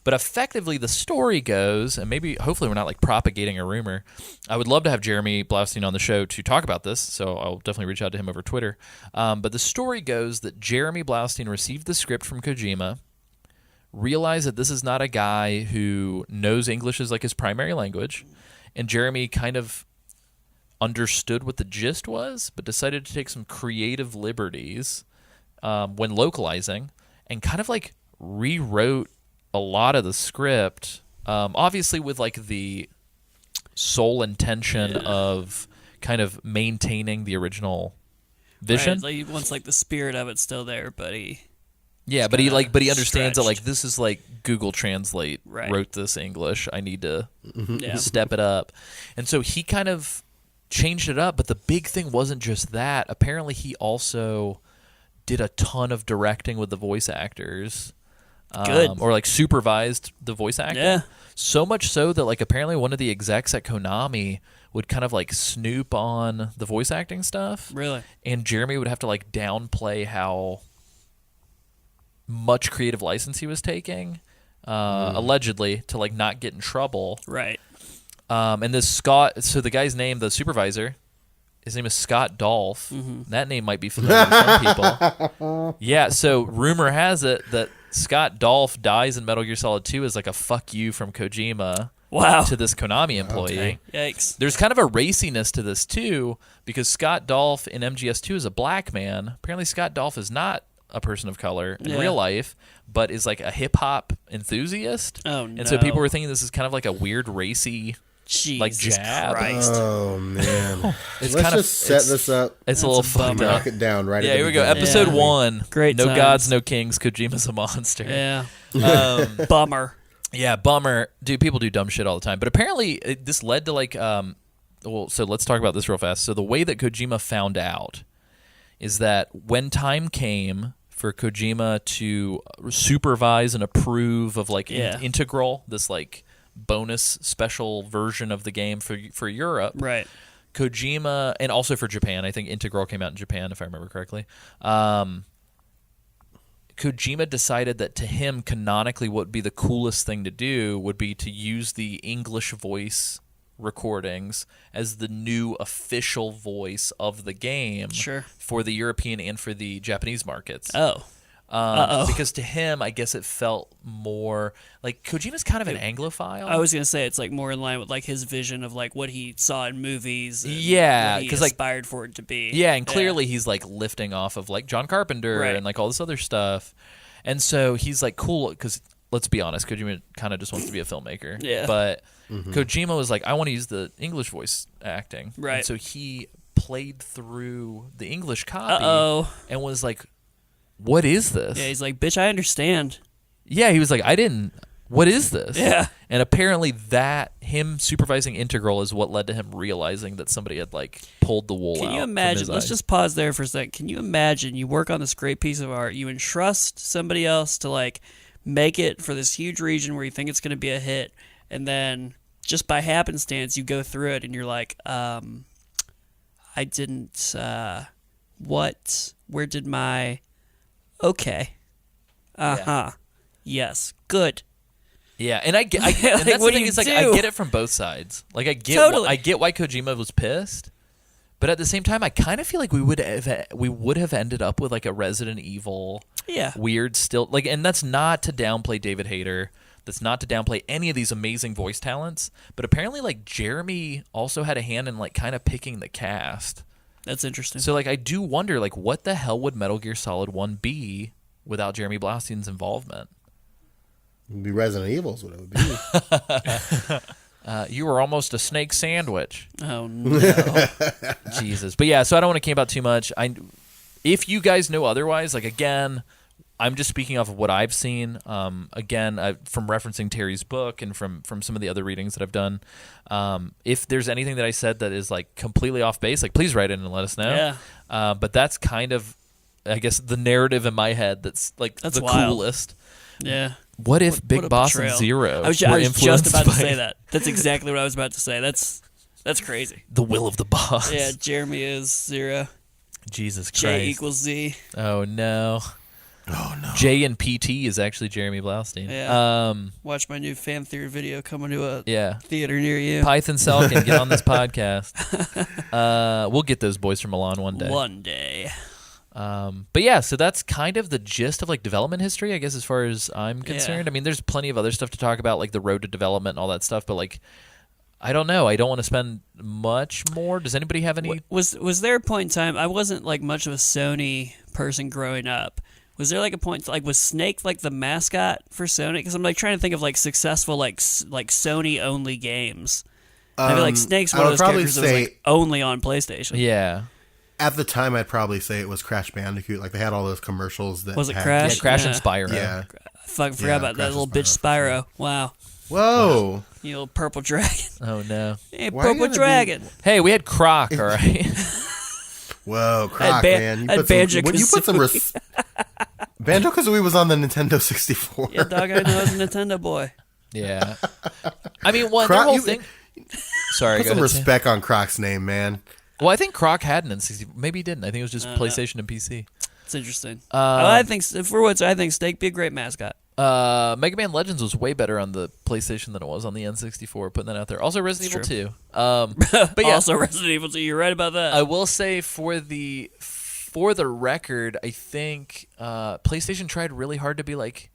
But effectively, the story goes, and maybe hopefully we're not like propagating a rumor. I would love to have Jeremy Blaustein on the show to talk about this, so I'll definitely reach out to him over Twitter. But the story goes that Jeremy Blaustein received the script from Kojima, realized that this is not a guy who knows English as like his primary language, and Jeremy kind of understood what the gist was, but decided to take some creative liberties when localizing, and kind of like rewrote a lot of the script, obviously with like the sole intention of kind of maintaining the original vision. Right, like he wants like the spirit of it still there, but he Yeah, but he understands that stretched. like this is like Google Translate Right. wrote this English. I need to yeah. step it up. And so he kind of changed it up, but the big thing wasn't just that. Apparently he also did a ton of directing with the voice actors. Good. Or like supervised the voice acting. Yeah. So much so that like apparently one of the execs at Konami would kind of like snoop on the voice acting stuff. Really? And Jeremy would have to like downplay how much creative license he was taking, allegedly, to like not get in trouble. Right. And this Scott, so the guy's name, the supervisor, his name is Scott Dolph. That name might be familiar to some people. Yeah, so rumor has it that Scott Dolph dies in Metal Gear Solid 2 as like a fuck you from Kojima. Wow. to this Konami employee. Okay. Yikes. There's kind of a raciness to this too, because Scott Dolph in MGS2 is a black man. Apparently, Scott Dolph is not a person of color in Yeah. real life, but is like a hip hop enthusiast. Oh, And so no. people were thinking this is kind of like a weird racy. Jesus Like jab. Christ. Oh man. It's Let's kind of just set this up. It's a little a fucked bummer. up. Knock it down right. Yeah, at the here we go. beginning. Episode Yeah. 1. Great No times. gods, no kings. Kojima's a monster. Yeah. Um, Bummer. yeah, bummer. Dude, people do dumb shit all the time. But apparently, this led to like, well, so let's talk about this real fast. So the way that Kojima found out is that when time came for Kojima to supervise and approve of like Yeah. Integral, this like bonus special version of the game for Europe, Right. Kojima, and also for Japan. I think Integral came out in Japan, if I remember correctly. Kojima decided that to him, canonically, what would be the coolest thing to do would be to use the English voice recordings as the new official voice of the game Sure. for the European and for the Japanese markets. Oh. Because to him, I guess it felt more like Kojima's kind of an Anglophile. I was gonna say it's like more in line with like his vision of like what he saw in movies. And Yeah, what he 'cause, like- aspired for it to be. Yeah, and clearly he's like lifting off of like John Carpenter Right. and like all this other stuff. And so he's like cool because let's be honest, Kojima kind of just wants to be a filmmaker. Yeah. But Kojima was like, I want to use the English voice acting. Right. And so he played through the English copy Uh-oh. and was like, what is this? Yeah, he's like, bitch, I understand. Yeah, he was like, what is this? Yeah. And apparently that him supervising Integral is what led to him realizing that somebody had like pulled the wool out. Can you from imagine? his Let's eyes. just pause there for a second. Can you imagine you work on this great piece of art, you entrust somebody else to like make it for this huge region where you think it's going to be a hit, and then just by happenstance you go through it and you're like, I didn't. What? Where did my? Okay. Yes. Good. Yeah, and I get, and Like, that's the what do thing you is like do? I get it from both sides. Like I get, Totally. I get why Kojima was pissed, but at the same time, I kind of feel like we would have ended up with like a Resident Evil, Yeah. weird still like, and that's not to downplay David Hayter. That's not to downplay any of these amazing voice talents, but apparently like Jeremy also had a hand in like kind of picking the cast. That's interesting. So like I do wonder like what the hell would Metal Gear Solid 1 be without Jeremy Blastien's involvement? It'd be Resident Evil's what it would be. You were almost a snake sandwich. Oh no. Jesus. But yeah, so I don't want to camp out too much. If you guys know otherwise, like again, I'm just speaking off of what I've seen. From referencing Terry's book and from some of the other readings that I've done. If there's anything that I said that is like completely off base, like please write in and let us know. Yeah. But that's kind of, I guess, the narrative in my head that's like That's the wild. coolest. Yeah. What if What Big a Boss betrayal. and Zero I was were just influenced about to by say that. That's exactly what I was about to say. That's crazy. the will of the boss? Yeah, Jeremy is Zero. Jesus Christ. J equals Z. Oh no. Oh no. J and PT is actually Jeremy Blaustein. Yeah. Watch my new fan theory video coming to a Yeah. theater near you. Python Selkin, get on this podcast. We'll get those boys from Milan one day. One day. But yeah, so that's kind of the gist of like development history, I guess, as far as I'm concerned. Yeah. I mean, there's plenty of other stuff to talk about, like the road to development and all that stuff. But like, I don't know. I don't want to spend much more. Does anybody have any? Was there a point in time? I wasn't like much of a Sony person growing up. Was there like a point like was Snake like the mascot for Sony? Because I'm like trying to think of like successful like Sony only games. I feel like Snake's I one of would those probably characters that was say- like only on PlayStation. Yeah. At the time, I'd probably say it was Crash Bandicoot. Like they had all those commercials that Was it had- Crash? Yeah, Crash Yeah. and Spyro. Yeah. I fucking forgot Yeah, about that Crash little and bitch Spyro, Spyro. Wow. Whoa. You little purple dragon. Oh no. Hey, Why you purple gotta be- dragon. Hey, we had Croc, all right. Whoa, Croc, Ban- man. You at put some, Banjo-Kazooie. you put some Banjo-Kazooie was on the Nintendo 64. Yeah, dog, I know I was a Nintendo boy. Yeah. I mean, their Croc, whole you- thing. Sorry, Put go some ahead, Sam. respect on Croc's name, man. Well, I think Croc had an N60. Maybe he didn't. I think it was just PlayStation and PC. It's interesting. I think for once, I think Snake be a great mascot. Mega Man Legends was way better on the PlayStation than it was on the N64. Putting that out there. Also, Resident Evil 2. But yeah, Also, Resident Evil 2. You're right about that. I will say for the record, I think PlayStation tried really hard to be like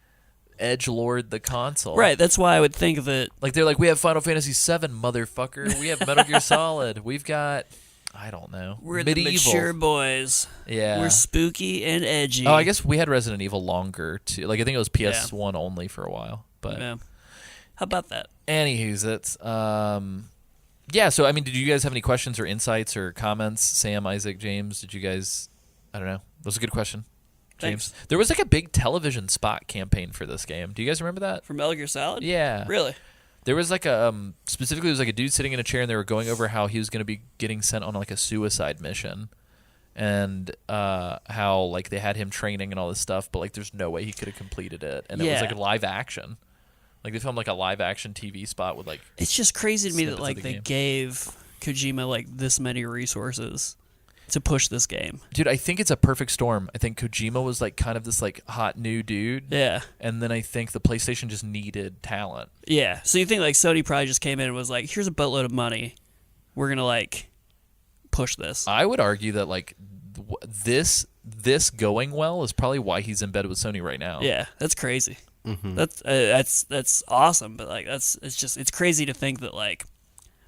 edgelord the console. Right. That's why I would think that. Like they're like, we have Final Fantasy VII, motherfucker. We have Metal Gear Solid. We've got, I don't know, We're medieval. the mature boys. Yeah. We're spooky and edgy. Oh, I guess we had Resident Evil longer too. Like I think it was PS1 only for a while. But Yeah. How about that? anywho's it's yeah. So I mean, did you guys have any questions or insights or comments? Sam, Isaac, James, did you guys? I don't know. That was a good question. James, Thanks. there was like a big television spot campaign for this game. Do you guys remember that? For Metal Gear Solid? Yeah. Really? There was like a specifically there was like a dude sitting in a chair and they were going over how he was going to be getting sent on like a suicide mission, and how like they had him training and all this stuff, but like there's no way he could have completed it, and it was Yeah. like a live action, like they filmed like a live action TV spot with like It's just crazy to me that Snippets of like the they game. gave Kojima like this many resources to push this game. dude. I think it's a perfect storm. I think Kojima was like kind of this like hot new dude, Yeah. and then I think the PlayStation just needed talent. Yeah. So you think like Sony probably just came in and was like, here's a boatload of money. We're going to like push this. I would argue that like this going well is probably why he's in bed with Sony right now. Yeah, that's crazy. That's awesome, but like it's crazy to think that like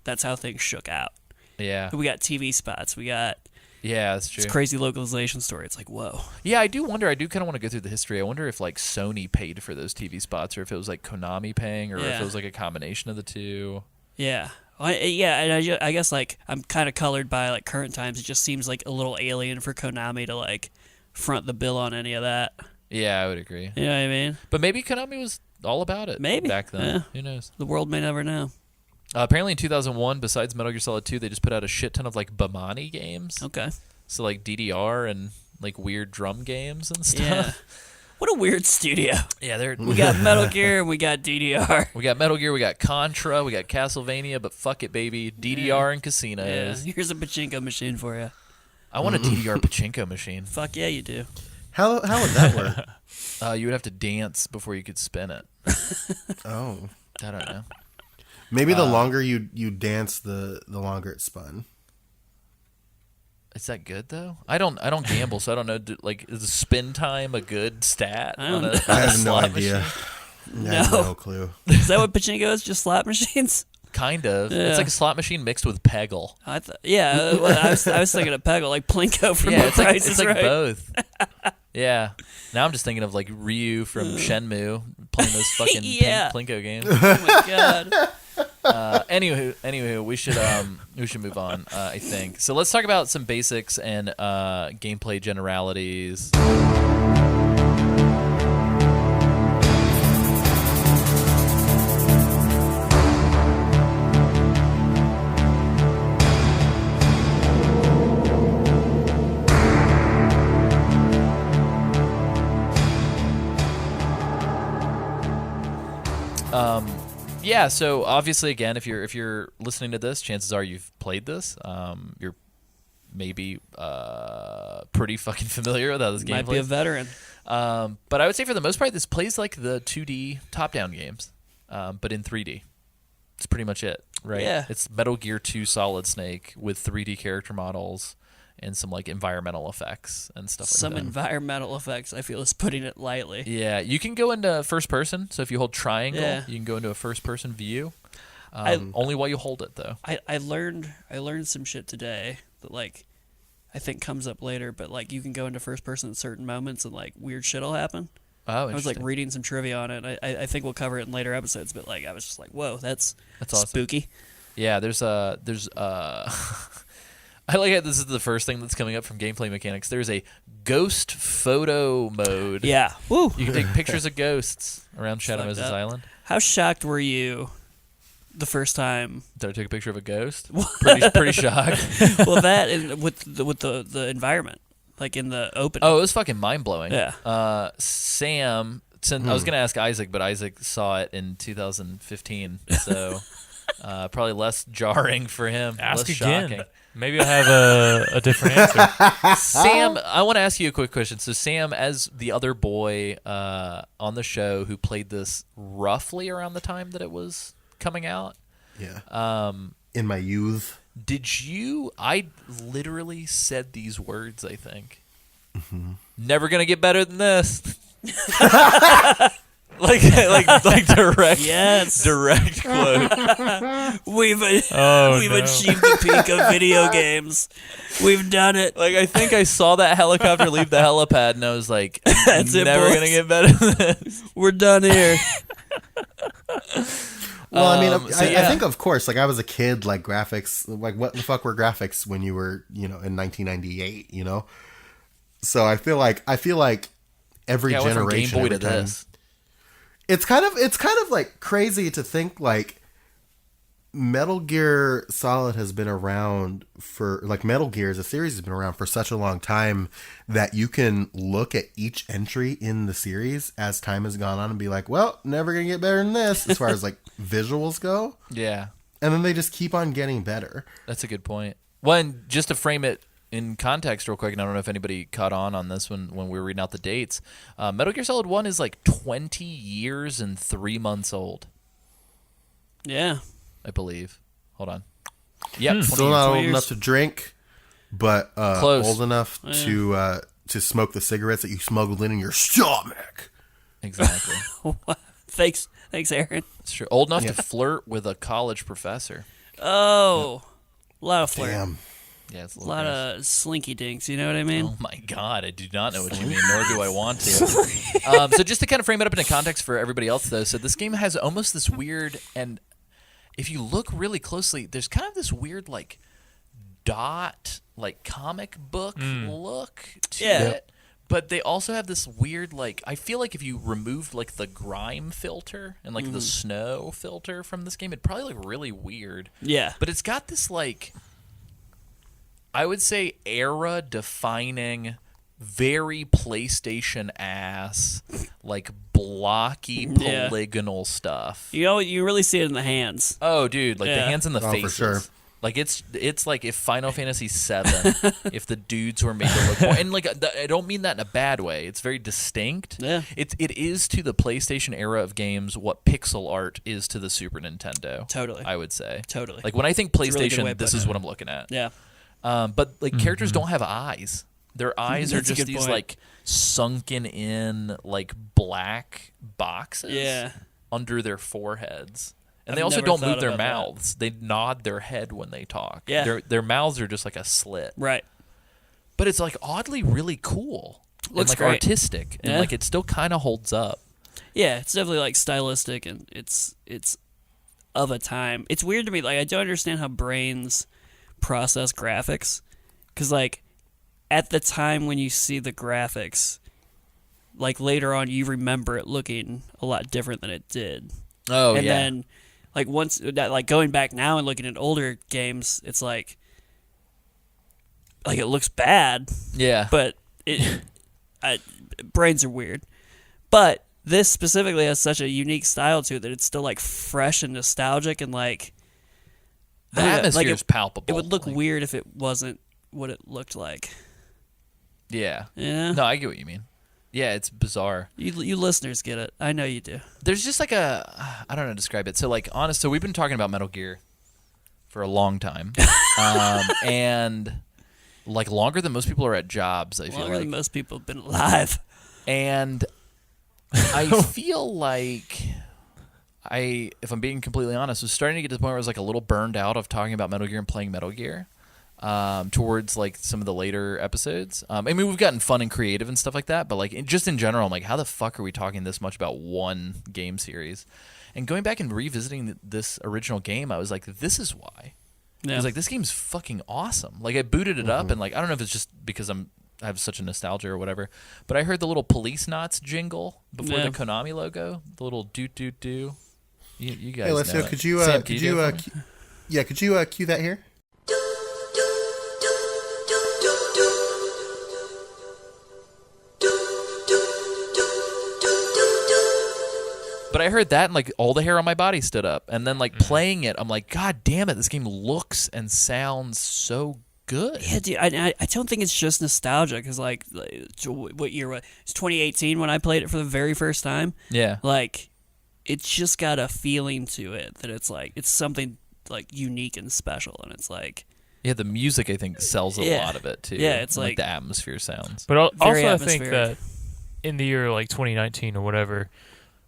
that's how things shook out. Yeah. We got TV spots, we got Yeah, that's true. this crazy localization story. It's like, whoa. Yeah, I do wonder. I do kind of want to go through the history. I wonder if like Sony paid for those TV spots, or if it was like Konami paying, or if Yeah. it was like a combination of the two. Yeah. Yeah, and I guess like I'm kind of colored by like current times. It just seems like a little alien for Konami to like front the bill on any of that. Yeah, I would agree. You know what I mean? But maybe Konami was all about it. Maybe. back then. Yeah. Who knows? The world may never know. Apparently, in 2001, besides Metal Gear Solid 2, they just put out a shit ton of like Bamani games. Okay. So like DDR and like weird drum games and stuff. Yeah. What a weird studio. Yeah, they're We got Metal Gear and we got DDR. we got Metal Gear, we got Contra, we got Castlevania, but fuck it, baby, DDR and Yeah. casinos. Here's a pachinko machine for you. I want a DDR pachinko machine. Fuck yeah, you do. How would that work? You would have to dance before you could spin it. Oh, I don't know. maybe the longer you dance, the longer it spun. Is that good though? I don't gamble, so I don't know. Like, is the spin time a good stat? I don't on know. a I have no slot idea. machine? I have No. no clue. Is that what pachinko is? Just slot machines? Kind of. Yeah. It's like a slot machine mixed with Peggle. Well, I was thinking of Peggle, like Plinko from Yeah, The it's like, Price it's is like Right. both. Yeah. Now I'm just thinking of like Ryu from Shenmue playing those fucking Yeah. pink Plinko games. Oh my god. Anywho, we should move on. I think so. Let's talk about some basics and gameplay generalities. Yeah, so obviously, again, if you're listening to this, chances are you've played this. You're maybe pretty fucking familiar with how this game Might be a plays. veteran. But I would say for the most part, this plays like the 2D top-down games, but in 3D. It's pretty much it, right? Yeah. It's Metal Gear 2 Solid Snake with 3D character models and some like environmental effects and stuff Some like that. environmental effects, I feel, is putting it lightly. Yeah, you can go into first person. So if you hold triangle, Yeah. you can go into a first person view. I- Only while you hold it, though. I learned some shit today that like I think comes up later, but like you can go into first person at certain moments and like weird shit'll happen. Oh, I was like interesting. reading some trivia on it. I think we'll cover it in later episodes, but like I was just like, whoa, that's awesome. spooky. Yeah, there's I like it. This is the first thing that's coming up from gameplay mechanics. There's a ghost photo mode. Yeah. Woo. You can take pictures of ghosts around Shadow Fucked Moses up. Island. How shocked were you the first time? Did I take a picture of a ghost? Pretty shocked. Well, that and with the environment, like in the open. Oh, it was fucking mind blowing. Yeah. Sam, I was gonna ask Isaac, but Isaac saw it in 2015, so probably less jarring for him. Ask less again. shocking. Maybe I have a different answer. Sam, I want to ask you a quick question. So, Sam, as the other boy on the show who played this roughly around the time that it was coming out, Yeah. In my youth. did you? I literally said these words. I think Mm-hmm. never gonna get better than this. like direct, Yes. direct quote. We've Oh, we've no. achieved the peak of video games. We've done it. Like, I think I saw that helicopter leave the helipad, and I was like, That's it, never boys. gonna get better than this. We're done here. Well, I mean, So, I yeah. think, of course, like I was a kid, like graphics, like what the fuck were graphics when you were, in 1998, So I feel like every Yeah, I went from generation, Game Boy every to time, this. it's kind of like crazy to think like Metal Gear Solid has been around for, like, Metal Gear as a series has been around for such a long time that you can look at each entry in the series as time has gone on and be like, well, never gonna get better than this as far as like visuals go. Yeah, And then they just keep on getting better. that's a good point. Well, and just to frame it in context real quick, and I don't know if anybody caught on this when we were reading out the dates, Metal Gear Solid 1 is like 20 years and 3 months old, Yeah. I believe. Hold on. Yep, 20 Still years. not 20 old years. enough to drink, but Close. old enough to smoke the cigarettes that you smuggled in your stomach. Exactly. Thanks, Aaron. It's true. Old enough to flirt with a college professor. Oh, a lot of flirt. Damn. Yeah, it's a A little lot gross. of slinky dinks. You know what I mean? Oh my God, I do not know what you mean, nor do I want to. So just to kind of frame it up in a context for everybody else, though, so this game has almost this weird, and if you look really closely, there's kind of this weird, like, dot, like, comic book look to Yeah. it. But they also have this weird, like, I feel like if you removed, like, the grime filter and, like, the snow filter from this game, it'd probably look really weird. Yeah. But it's got this, like, I would say era-defining, very PlayStation-ass, like, blocky, Yeah. polygonal stuff. You really see it in the hands. Oh, dude, like, the Yeah. hands and the Oh, for faces. sure. Like, it's like if Final Fantasy VII, if the dudes were made to look more... And, like, I don't mean that in a bad way. It's very distinct. Yeah. It is to the PlayStation era of games what pixel art is to the Super Nintendo. Totally. I would say. Totally. Like, when I think a really good way PlayStation, of this putting is it. what I'm looking at. Yeah. But like characters don't have eyes. Their eyes are That's a just good these point. like sunken in like black boxes Yeah. under their foreheads. And I've they also never don't thought move their about that. mouths. They nod their head when they talk. Yeah. Their mouths are just like a slit. Right. But it's like oddly really cool. Looks and like great. artistic. And Yeah. like it still kind of holds up. Yeah, it's definitely like stylistic and it's of a time. It's weird to me. Like I don't understand how brains process graphics, because like at the time when you see the graphics, like later on you remember it looking a lot different than it did. Oh and yeah. then like once that, like going back now and looking at older games, it's like it looks bad, yeah. but brains are weird. But this specifically has such a unique style to it that it's still like fresh and nostalgic and like the I don't know, atmosphere like is palpable. it would look Like, weird if it wasn't what it looked like. Yeah. Yeah, No, I get what you mean. Yeah, it's bizarre. you listeners get it. I know you do. There's just like I don't know how to describe it. So like so we've been talking about Metal Gear for a long time, and like longer than most people are at jobs. I feel Longer like, than most people have been alive. and I feel like if I'm being completely honest, was starting to get to the point where I was like a little burned out of talking about Metal Gear and playing Metal Gear. Towards like some of the later episodes. I mean, we've gotten fun and creative and stuff like that, but like just in general, I'm like, how the fuck are we talking this much about one game series? And going back and revisiting this original game, I was like, this is why. Yeah. I was like, this game's fucking awesome. Like I booted it up and like I don't know if it's just because I have such a nostalgia or whatever, but I heard the little Police Knots jingle before Yeah. the Konami logo, the little doot doot doo. You guys Hey, let's know go. it. Could you Sam, could do you it for me? could you cue that here? But I heard that and like all the hair on my body stood up. And then like playing it, I'm like, God damn it, this game looks and sounds so good. Yeah, dude, I don't think it's just nostalgia because like what year was it? It's 2018 when I played it for the very first time. Yeah. Like it's just got a feeling to it that it's like it's something like unique and special, and it's like Yeah, the music I think sells a Yeah. lot of it too. Yeah, it's And, like- the atmosphere sounds. But also, Very I think atmospheric. that in the year like 2019 or whatever,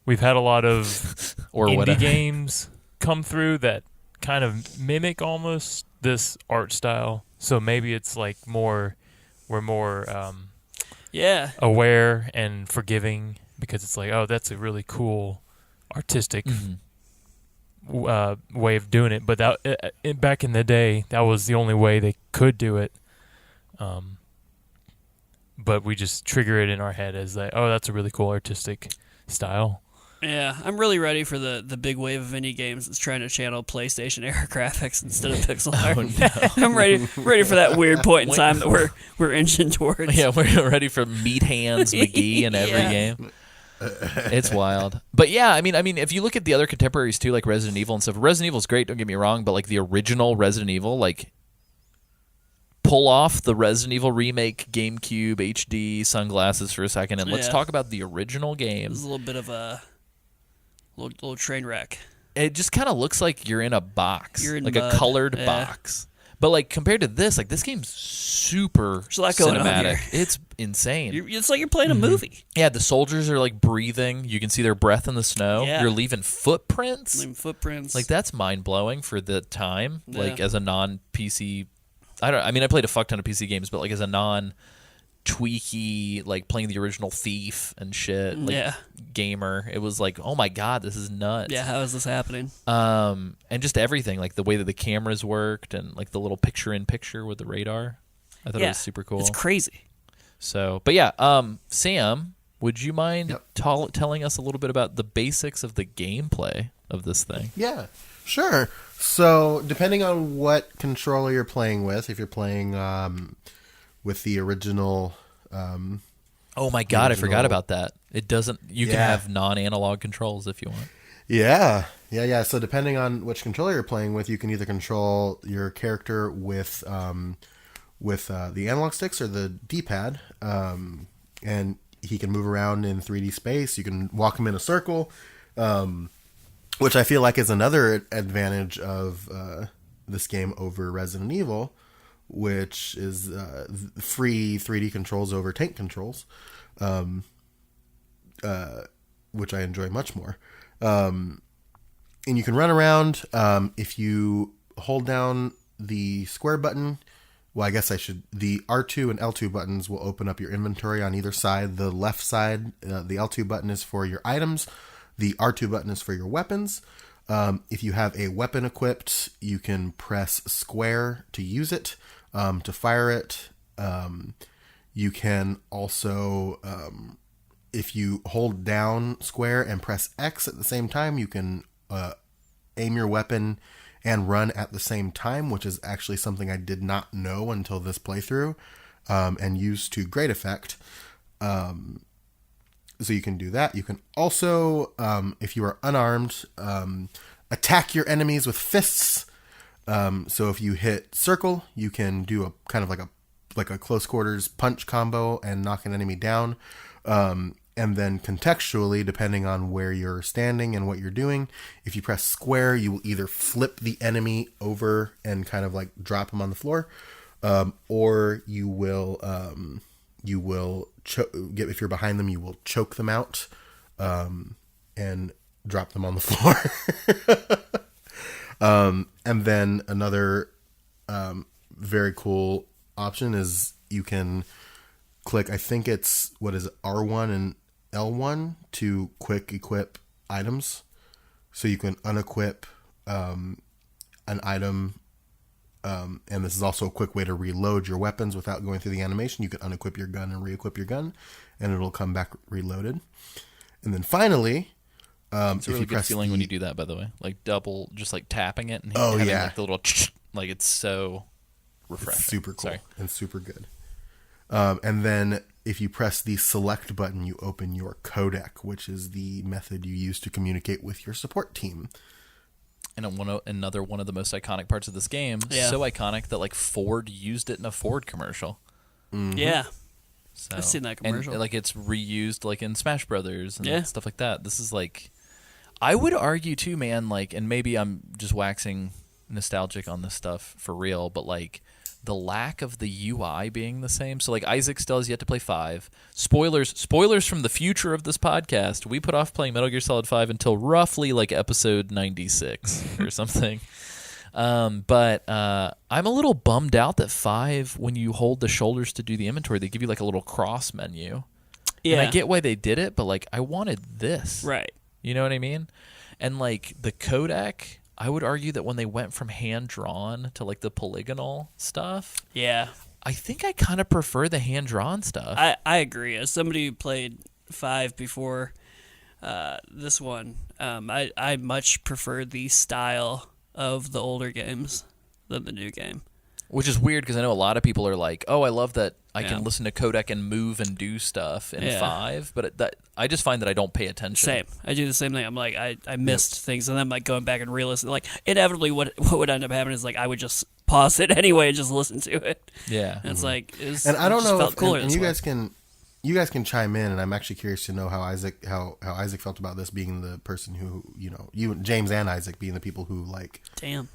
we've had a lot of Or indie whatever. games come through that kind of mimic almost this art style. So maybe it's like we're more Yeah. aware and forgiving because it's like, oh, that's a really cool artistic way of doing it. But that back in the day, that was the only way they could do it. But we just trigger it in our head as like, oh, that's a really cool artistic style. Yeah, I'm really ready for the big wave of indie games that's trying to channel PlayStation era graphics instead of pixel art. I'm ready for that weird point in time that we're inching towards. Yeah, we're ready for Meat Hands McGee in every Yeah. game. It's wild. But yeah, I mean, if you look at the other contemporaries too, like Resident Evil and stuff, Resident Evil's great, don't get me wrong, but like the original Resident Evil, like pull off the Resident Evil remake GameCube HD sunglasses for a second and let's Yeah. talk about the original game. It was a little bit of a little train wreck. It just kind of looks like you're in a box, You're in like mud. a colored Yeah. box. But like compared to this, like this game's super There's a lot going on cinematic. here. It's insane. It's like you're playing a movie. Yeah, the soldiers are like breathing. You can see their breath in the snow. Yeah. You're leaving footprints. Leaving footprints. Like that's mind blowing for the time. Yeah. Like as a non PC, I mean, I played a fuck ton of PC games, but like as a non tweaky, like playing the original Thief and shit, like Yeah. gamer, it was like, oh my god, this is nuts. Yeah, how is this happening? And just everything, like the way that the cameras worked and like the little picture in picture with the radar. I thought it was super cool. It's crazy. So, but yeah, Sam, would you mind Yep. telling us a little bit about the basics of the gameplay of this thing? Yeah, sure. So, depending on what controller you're playing with, if you're playing with the original, Oh my god, I forgot about that. It doesn't. You can Yeah. have non-analog controls if you want. yeah. So, depending on which controller you're playing with, you can either control your character with the analog sticks or the D-pad, and he can move around in 3D space. You can walk him in a circle. Which I feel like is another advantage of this game over Resident Evil, which is free 3D controls over tank controls, which I enjoy much more. And you can run around. If you hold down the square button, well, I guess the R2 and L2 buttons will open up your inventory on either side. The left side, the L2 button is for your items. The R2 button is for your weapons. If you have a weapon equipped, you can press square to use it, to fire it. You can also, if you hold down square and press X at the same time, you can aim your weapon and run at the same time, which is actually something I did not know until this playthrough, and use to great effect. So you can do that. You can also, if you are unarmed, attack your enemies with fists. So if you hit circle, you can do a kind of like a close quarters punch combo and knock an enemy down. And then contextually, depending on where you're standing and what you're doing, if you press square, you will either flip the enemy over and kind of like drop him on the floor, or you will if you're behind them, you will choke them out and drop them on the floor. And then another very cool option is you can click, I think it's, R1 and L1 to quick equip items. So you can unequip an item. And this is also a quick way to reload your weapons without going through the animation. You can unequip your gun and re-equip your gun, and it'll come back reloaded. And then finally, It's a really good feeling when you do that, by the way. Like double, just like tapping it and Oh, having yeah. like the little, like it's so refreshing. It's super cool Sorry. and super good. And then if you press the select button, you open your codec, which is the method you use to communicate with your support team. And another one of the most iconic parts of this game. Yeah. So iconic that like Ford used it in a Ford commercial. Yeah. So, I've seen that commercial. And like it's reused like in Smash Brothers and Yeah. stuff like that. This is like, I would argue too, man, like, and maybe I'm just waxing nostalgic on this stuff for real, but like the lack of the UI being the same. So like Isaac still has yet to play 5. Spoilers from the future of this podcast. We put off playing Metal Gear Solid 5 until roughly like episode 96 or something. But I'm a little bummed out that 5, when you hold the shoulders to do the inventory, they give you like a little cross menu. Yeah. And I get why they did it, but like I wanted this. Right. You know what I mean? And like the codec, I would argue that when they went from hand-drawn to like the polygonal stuff, Yeah. I think I kind of prefer the hand-drawn stuff. I agree. As somebody who played 5 before this one, I much prefer the style of the older games than the new game. Which is weird because I know a lot of people are like, oh, I love that I Yeah. can listen to codec and move and do stuff in Yeah. 5, but I just find that I don't pay attention. Same. I do the same thing. I'm like, I missed things, and then I'm like going back and re-listening. Like, inevitably, what would end up happening is like I would just pause it anyway and just listen to it. Yeah. And it's like, And I don't know felt if, cooler and this you way. guys can chime in, and I'm actually curious to know how Isaac felt about this, being the person who, you know, you, James and Isaac being the people who like Damn.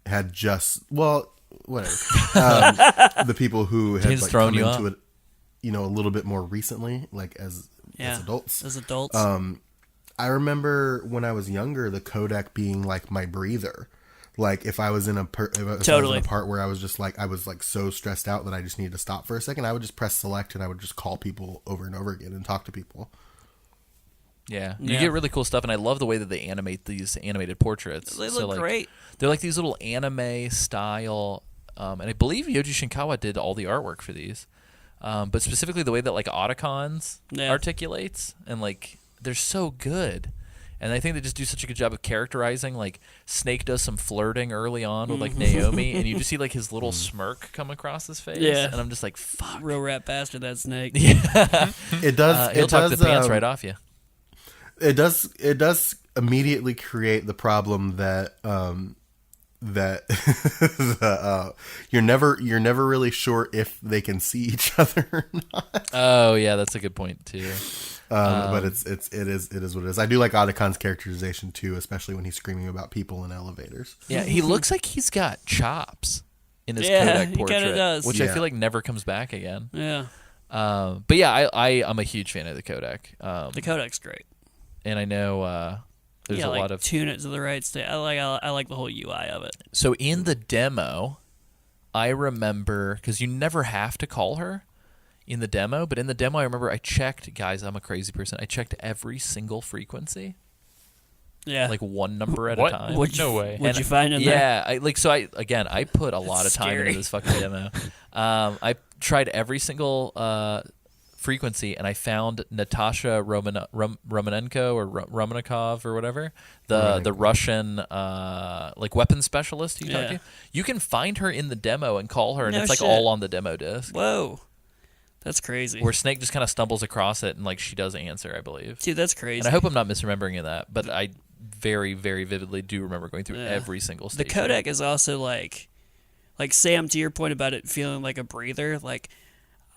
had just, well, whatever, the people who had James like throwing come you into up. it, you know, a little bit more recently, like as Yeah. adults. As adults. I remember when I was younger, the codec being like my breather. Like if I was in a if I was Totally. in a part where I was just like, I was like so stressed out that I just needed to stop for a second, I would just press select and I would just call people over and over again and talk to people. Yeah. You Yeah. get really cool stuff, and I love the way that they animate these animated portraits. They So, look like, great. They're like these little anime style, and I believe Yoji Shinkawa did all the artwork for these. But specifically the way that like Otacons Yeah. articulates, and like they're so good. And I think they just do such a good job of characterizing. Like Snake does some flirting early on with like Naomi, and you just see like his little smirk come across his face. Yeah. And I'm just like, fuck. Real rat bastard, that snake. It does. He'll it talk does, the pants right off you. It does. It does immediately create the problem that you're never really sure if they can see each other or not. Oh yeah, that's a good point too. But it is what it is. I do like Otacon's characterization too, especially when he's screaming about people in elevators. Yeah, he looks like he's got chops in his Yeah, Kodak he portrait, kinda does. which I Yeah. feel like never comes back again. Yeah. But yeah, I'm a huge fan of the Kodak, The codec's great. and I know there's a like, lot of. tune it to the right state. I like the whole UI of it. So in the demo, I remember, because you never have to call her in the demo, but in the demo I remember I checked, guys, I'm a crazy person, I checked every single frequency, Yeah. like one number at What? a time. No way. What'd you find in there? Yeah, I put a lot of time scary. into this fucking demo. I tried every single frequency, and I found Natasha Romanenko or Romanikov or whatever, the Russian like weapons specialist you talk Yeah. to. You can find her in the demo and call her, and No it's like shit. all on the demo disc. Whoa. That's crazy. Where Snake just kind of stumbles across it, and like she does answer, I believe. Dude, that's crazy. And I hope I'm not misremembering that, but I very, very vividly do remember going through Yeah. every single the station. codec is also like Sam, to your point about it feeling like a breather, like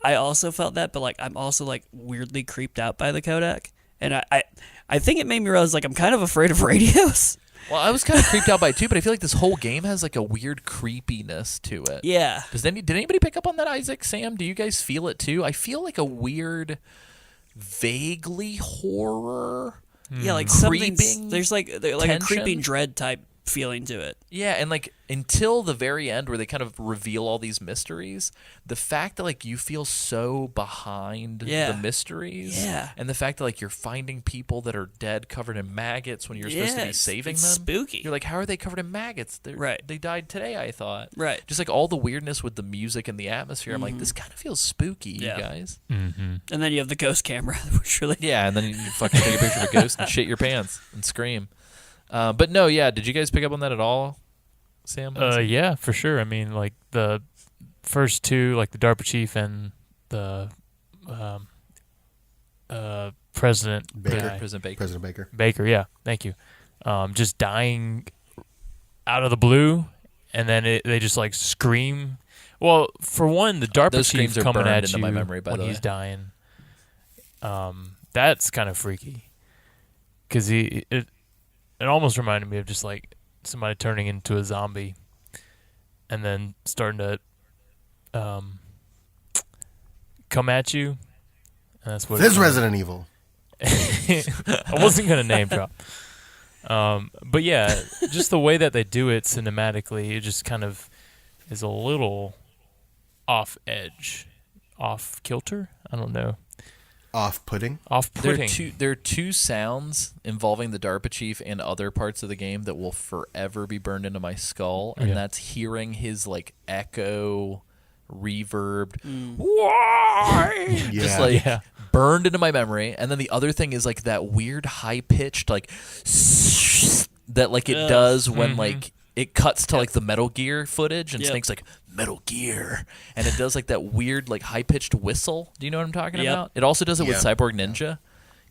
I also felt that, but like I'm also like weirdly creeped out by the codec. And I think it made me realize like I'm kind of afraid of radios. Well, I was kind of creeped out by it too, but I feel like this whole game has like a weird creepiness to it. Yeah. Did anybody pick up on that, Isaac, Sam? Do you guys feel it too? I feel like a weird, vaguely horror. Yeah, like Creeping something's there's like a tension? creeping dread type feeling to it. Yeah, and like until the very end where they kind of reveal all these mysteries, the fact that like you feel so behind Yeah. the mysteries, Yeah. and the fact that like you're finding people that are dead covered in maggots when you're supposed to be it's- saving it's them. spooky. You're like, how are they covered in maggots? Right. They died today, I thought. Right. Just like all the weirdness with the music and the atmosphere. I'm like, this kind of feels spooky, Yeah. you guys. Mm-hmm. And then you have the ghost camera, which really Yeah, and then you fucking take a picture of a ghost and shit your pants and scream. But no, yeah. Did you guys pick up on that at all, Sam? Yeah, for sure. I mean, like the first two, like the DARPA chief and the president Baker. guy, President Baker. President Baker. Baker. Yeah, thank you. Just dying out of the blue, and then they just like scream. Well, for one, the DARPA Those chief screams are coming burned at into you my memory, by when the he's way. dying. That's kind of freaky, because it almost reminded me of just like somebody turning into a zombie, and then starting to come at you. And that's what This it- Resident Evil. I wasn't gonna name drop. But yeah, just the way that they do it cinematically, it just kind of is a little off edge, off kilter. I don't know, Off-putting. off There putting. are two sounds involving the DARPA chief and other parts of the game that will forever be burned into my skull, and Yeah. that's hearing his like echo, reverbed, Yeah. just like Yeah. burned into my memory. And then the other thing is like that weird high pitched like that like it Ugh. does when Mhm. like it cuts to like the Metal Gear footage and Yep. Snake's like Metal Gear, and it does like that weird like high pitched whistle. Do you know what I'm talking Yep. about? It also does it with Yeah. Cyborg Ninja.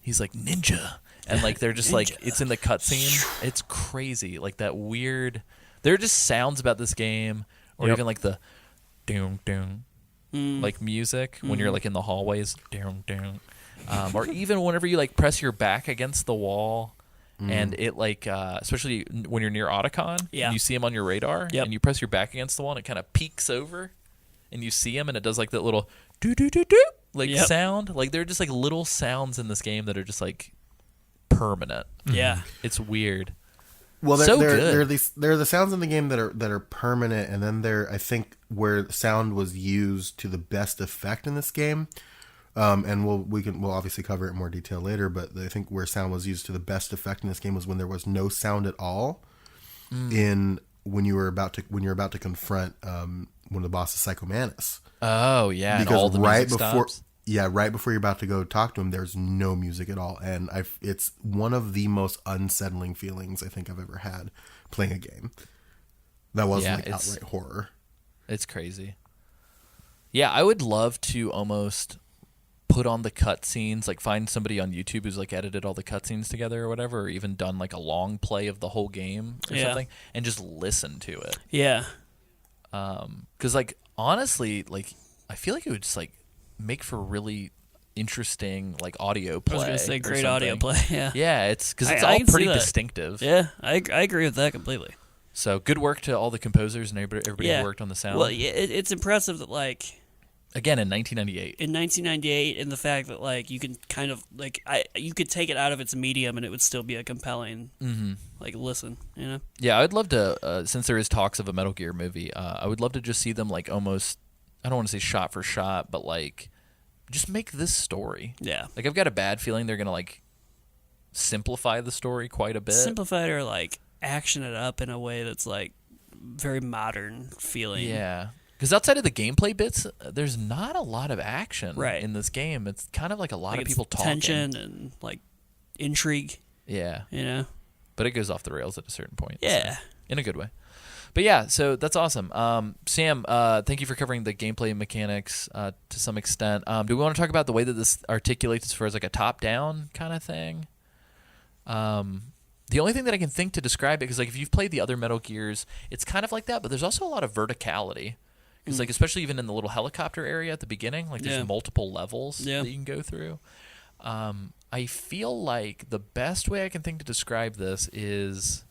He's like ninja, and like they're just like it's in the cutscene. It's crazy, like that weird. There are just sounds about this game, or Yep. even like the doom doom like music when you're like in the hallways, doom doom, or even whenever you like press your back against the wall. And it like, especially when you're near Otacon, Yeah. and you see him on your radar, Yep. and you press your back against the wall, and it kind of peeks over, and you see him, and it does like that little doo doo doo doo like Yep. sound. Like there are just like little sounds in this game that are just like permanent. Yeah. It's weird. Well, So there good. are the sounds in the game that are permanent, and then there, I think, where sound was used to the best effect in this game. And we'll obviously cover it in more detail later, but I think where sound was used to the best effect in this game was when there was no sound at all in when you're about to confront one of the bosses, Psycho Manus. Oh yeah, and Because all the right music before stops. right before you're about to go talk to him, there's no music at all, and it's one of the most unsettling feelings I think I've ever had playing a game that wasn't Yeah, like it's- outright horror. It's crazy. Yeah, I would love to almost put on the cutscenes, like find somebody on YouTube who's like edited all the cutscenes together or whatever, or even done like a long play of the whole game or Yeah. something, and just listen to it. Yeah. Because like honestly, like I feel like it would just like make for really interesting like audio play. I was gonna say or great audio something. play. Yeah. Yeah, it's because it's I all can see pretty that. distinctive. Yeah. I agree with that completely. So good work to all the composers and everybody Yeah. who worked on the sound. Well, yeah, it's impressive that like Again, in 1998. in 1998, and the fact that like you can kind of like you could take it out of its medium and it would still be a compelling like listen. You know. Yeah, I'd love to, since there is talks of a Metal Gear movie, I would love to just see them like almost, I don't want to say shot for shot, but like just make this story. Yeah. Like I've got a bad feeling they're going to like simplify the story quite a bit. Simplify it or like action it up in a way that's like very modern feeling. Yeah. Because outside of the gameplay bits, there's not a lot of action Right. in this game. It's kind of like a lot Like of it's people talking. tension and like intrigue. Yeah. You know. But it goes off the rails at a certain point. Yeah. So, in a good way. But yeah, so that's awesome. Sam, thank you for covering the gameplay mechanics to some extent. Do we want to talk about the way that this articulates as far as like a top-down kind of thing? The only thing that I can think to describe it, because like if you've played the other Metal Gears, it's kind of like that, but there's also a lot of verticality. Because like especially even in the little helicopter area at the beginning, like there's Yeah. multiple levels Yeah. that you can go through. I feel like the best way I can think to describe this is,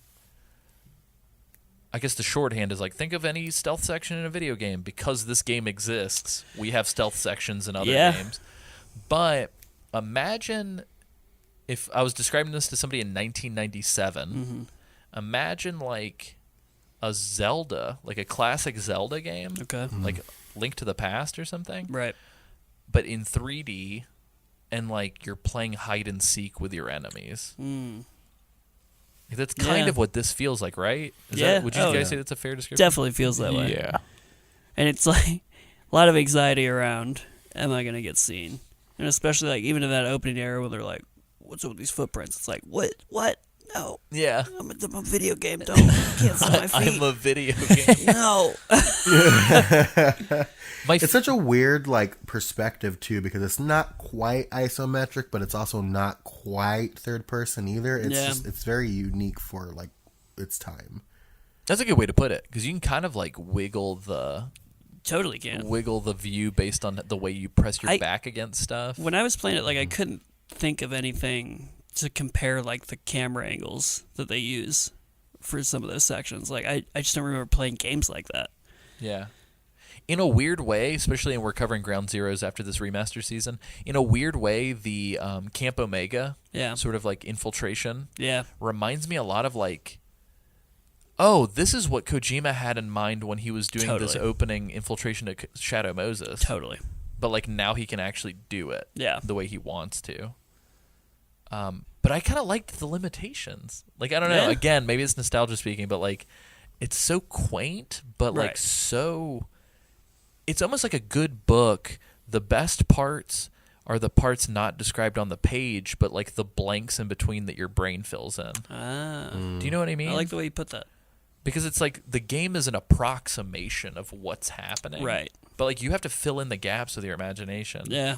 I guess the shorthand is like, think of any stealth section in a video game. Because this game exists, we have stealth sections in other Yeah. games. But imagine if I was describing this to somebody in 1997, imagine like a Zelda, like a classic Zelda game, Okay. like Link to the Past or something, Right. but in 3D, and like you're playing hide and seek with your enemies. Like, that's kind Yeah. of what this feels like, right? Yeah. Would you Oh, guys yeah. say that's a fair description? Definitely feels that way. Yeah. And it's like a lot of anxiety around, am I going to get seen? And especially like even in that opening area where they're like, what's up with these footprints? It's like, what? No. Yeah. I'm a video game. Don't. I can't see my feet. I'm a video game. No. It's such a weird like perspective too, because it's not quite isometric, but it's also not quite third person either. It's Yeah. just, it's very unique for like its time. That's a good way to put it, because you can kind of like wiggle the Totally can. view based on the way you press your I- back against stuff. When I was playing it, like I couldn't think of anything to compare like the camera angles that they use for some of those sections. Like I just don't remember playing games like that. Yeah. in a weird way, especially when we're covering Ground Zeroes after this remaster season, in a weird way, the Camp Omega sort of like infiltration reminds me a lot of like, oh, this is what Kojima had in mind when he was doing this opening infiltration to Shadow Moses. Totally. But like now he can actually do it the way he wants to. But I kind of liked the limitations. Like, I don't know. Again, maybe it's nostalgia speaking, but like it's so quaint, but like so... It's almost like a good book. The best parts are the parts not described on the page, but like the blanks in between that your brain fills in. Do you know what I mean? I like the way you put that. Because it's like the game is an approximation of what's happening. Right. But like you have to fill in the gaps with your imagination. Yeah.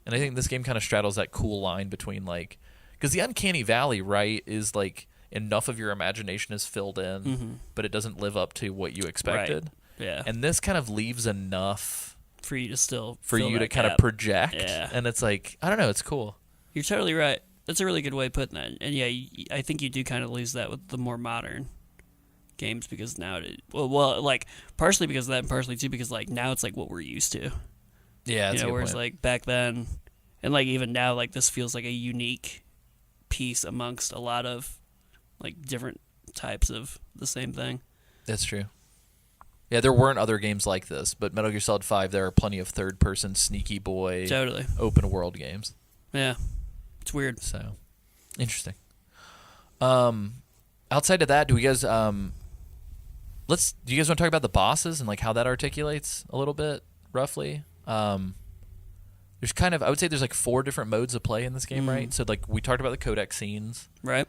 And I think this game kind of straddles that cool line between like... Because the Uncanny Valley, right, is like enough of your imagination is filled in, but it doesn't live up to what you expected. Right. Yeah. And this kind of leaves enough... For you to still... For you to kind gap. of project. Yeah. And it's like, I don't know, it's cool. You're totally right. That's a really good way of putting that. And yeah, I think you do kind of lose that with the more modern games because now well, like partially because of that and partially too because like now it's like what we're used to. Yeah, that's a good whereas point. like back then and like even now like this feels like a unique piece amongst a lot of like different types of the same thing. That's true. Yeah, there weren't other games like this, but Metal Gear Solid 5 there are plenty of third-person sneaky boy Totally. open world games. Yeah. It's weird. So, interesting. Outside of that, do you guys want to talk about the bosses and like how that articulates a little bit roughly? There's kind of, I would say there's like 4 different modes of play in this game, right? So like we talked about the codec scenes. Right.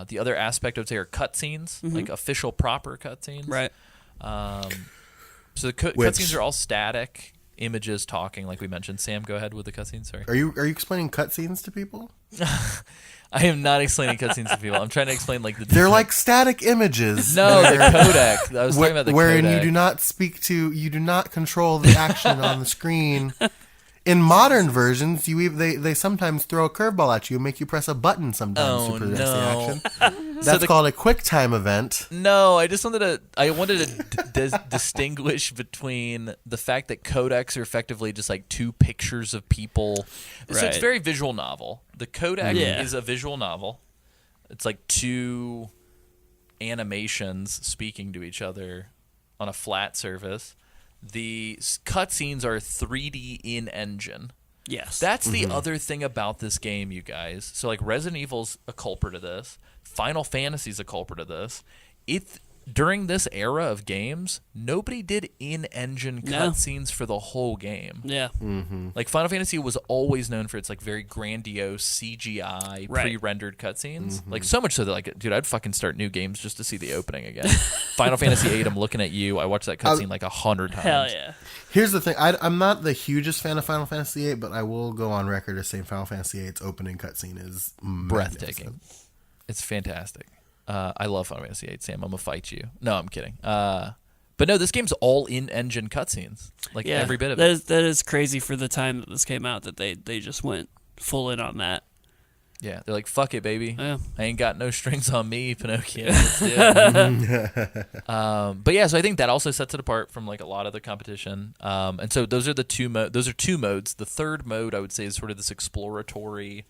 The other aspect I would say are cutscenes, like official proper cutscenes. Right. So the cutscenes are all static images talking, like we mentioned. Sam, go ahead with the cutscenes. Sorry. Are you explaining cutscenes to people? I am not explaining cutscenes to people. I'm trying to explain like the. They're like static images. No, the codec. I was talking about the wherein codec. you do not control the action on the screen. In modern versions, they sometimes throw a curveball at you and make you press a button sometimes to progress the action. That's called a quick time event. No, I wanted to distinguish between the fact that codecs are effectively just like 2 pictures of people. So it's very visual novel. The codec is a visual novel. It's like 2 animations speaking to each other on a flat surface. The cutscenes are 3D in-engine. Yes. That's the other thing about this game, you guys. So, like, Resident Evil's a culprit of this. Final Fantasy's a culprit of this. During this era of games, nobody did in-engine cutscenes for the whole game. Yeah. Like, Final Fantasy was always known for its, like, very grandiose CGI, pre-rendered cutscenes. Like, so much so that, like, dude, I'd fucking start new games just to see the opening again. Final Fantasy VIII, I'm looking at you. I watched that cutscene like 100 times. Hell yeah. Here's the thing. I'm not the hugest fan of Final Fantasy VIII, but I will go on record as saying Final Fantasy VIII's opening cutscene is breathtaking. It's fantastic. I love Final Fantasy VIII, Sam. I'm going to fight you. No, I'm kidding. But no, this game's all in-engine cutscenes. Like, every bit of it. That is crazy for the time that this came out, that they just went full in on that. Yeah, they're like, fuck it, baby. Yeah. I ain't got no strings on me, Pinocchio. Let's do it. But yeah, so I think that also sets it apart from like a lot of the competition. And so those are the 2 modes. The third mode, I would say, is sort of this exploratory...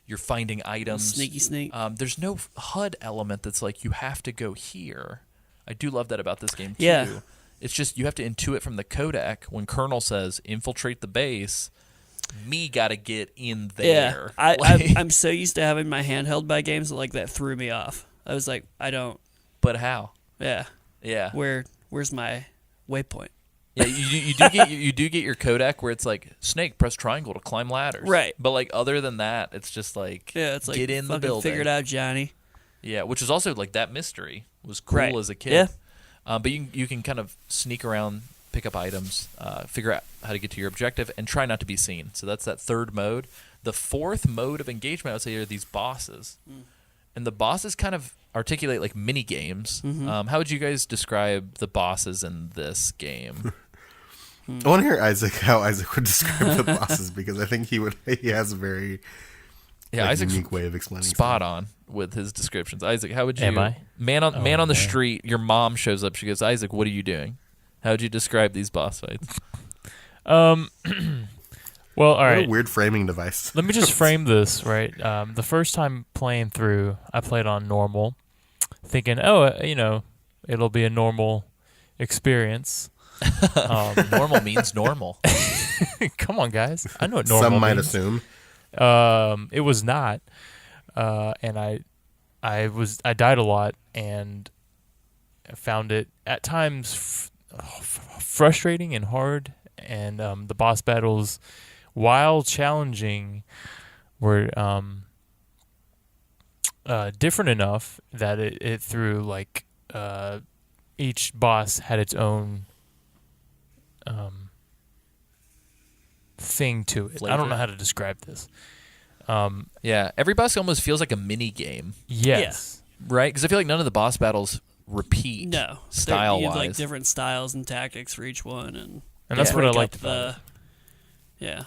You're finding items. Sneaky sneak. There's no HUD element that's like, you have to go here. I do love that about this game, too. Yeah. It's just, you have to intuit from the codec. When Colonel says, infiltrate the base, me got to get in there. Yeah. I'm so used to having my hand held by games that like that threw me off. I was like, I don't. But how? Yeah. Yeah. Where's my waypoint? Yeah, you do get your codec where it's like, Snake, press triangle to climb ladders. Right. But like other than that, it's just like, it's like get in the building. Figure it out, Johnny. Yeah, which is also like that mystery was cool Right. as a kid. Yeah. But you can kind of sneak around, pick up items, figure out how to get to your objective, and try not to be seen. So that's that third mode. The fourth mode of engagement, I would say, are these bosses. And the bosses kind of articulate like mini games. How would you guys describe the bosses in this game? I want to hear how Isaac would describe the bosses, because I think he has a very unique way of explaining spot stuff. on with his descriptions. Isaac, how would you? Am I? Man on the street, your mom shows up. She goes, Isaac, what are you doing? How would you describe these boss fights? Well, all What right. a weird framing device. Let me just frame this, right? The first time playing through, I played on normal, thinking, it'll be a normal experience. Normal means normal. Come on, guys. I know what normal Some might means. assume. It was not. And I died a lot, and I found it at times frustrating and hard. And the boss battles, while challenging, were different enough that it threw like each boss had its own thing to it. I Flavor. don't know how to describe this. Yeah, every boss almost feels like a mini game, Yes. right? Because I feel like none of the boss battles repeat. No, style you have wise. like different styles and tactics for each one, and And that's Yeah. what I break liked up about it. Yeah,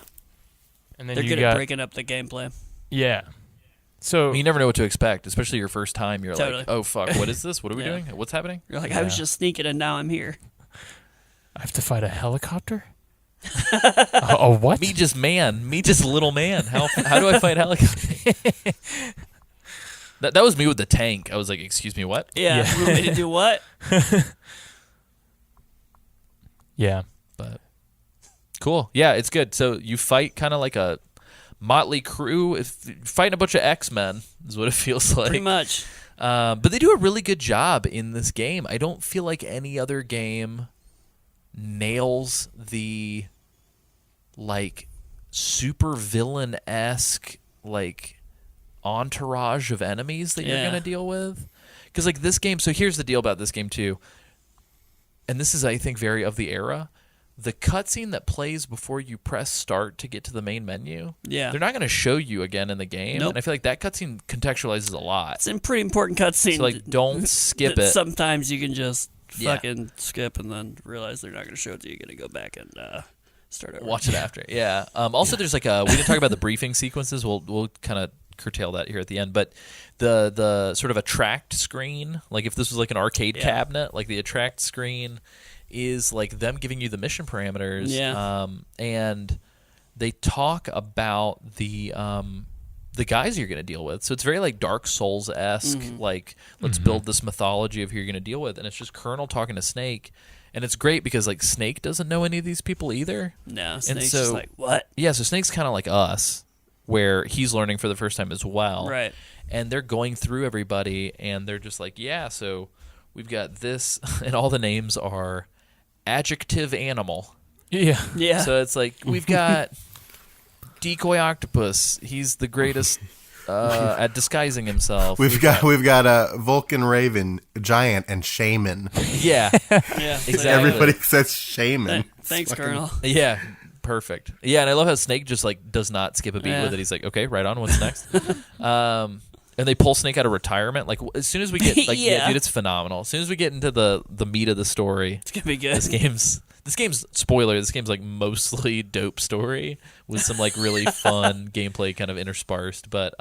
And then they're you good got at breaking up the gameplay. yeah. So You never know what to expect, especially your first time. You're Totally. like, oh fuck, what is this? What are we Yeah. doing? What's happening? You're like, I was Yeah. just sneaking, and now I'm here. I have to fight a helicopter. A what? Me just little man. How do I fight helicopter? That was me with the tank. I was like, excuse me, what? Yeah, Yeah. you want me to do what? Yeah. But cool. Yeah, it's good. So you fight kind of like a motley crew. Fighting a bunch of X-Men is what it feels like. Pretty much. But they do a really good job in this game. I don't feel like any other game nails the like super villain-esque like entourage of enemies that you're Yeah. going to deal with. Because like this game, so here's the deal about this game too. And this is, I think, very of the era. The cutscene that plays before you press start to get to the main menu, Yeah. they're not going to show you again in the game. Nope. And I feel like that cutscene contextualizes a lot. It's a pretty important cutscene. So, like, don't skip that it. Sometimes you can just Yeah. fucking skip and then realize they're not going to show it to you. You're going to go back and start over. Watch it after. Yeah. Also, there's like we didn't talk about the briefing sequences. We'll kind of curtail that here at the end. But the sort of attract screen, like if this was like an arcade Yeah. cabinet, like the attract screen is like them giving you the mission parameters. Yeah. And they talk about the guys you're going to deal with. So it's very like Dark Souls-esque. Like, let's build this mythology of who you're going to deal with. And it's just Colonel talking to Snake. And it's great because like Snake doesn't know any of these people either. No, Snake's so- just like, what? Yeah, so Snake's kind of like us, where he's learning for the first time as well. Right. And they're going through everybody, and they're just like, yeah, so we've got this, and all the names are adjective animal. Yeah. Yeah. So it's like, we've got Decoy Octopus. He's the greatest at disguising himself. We've got a Vulcan Raven, Giant, and Shaman. Yeah, yeah. exactly. Everybody says Shaman. Thanks, It's fucking- Colonel. yeah, perfect. Yeah, and I love how Snake just like does not skip a beat Yeah. with it. He's like, okay, right on. What's next? And they pull Snake out of retirement. Like as soon as we get, like, Yeah. dude, it's phenomenal. As soon as we get into the meat of the story, It's going to be good. this game's spoiler. This game's like mostly dope story with some like really fun gameplay kind of interspersed. But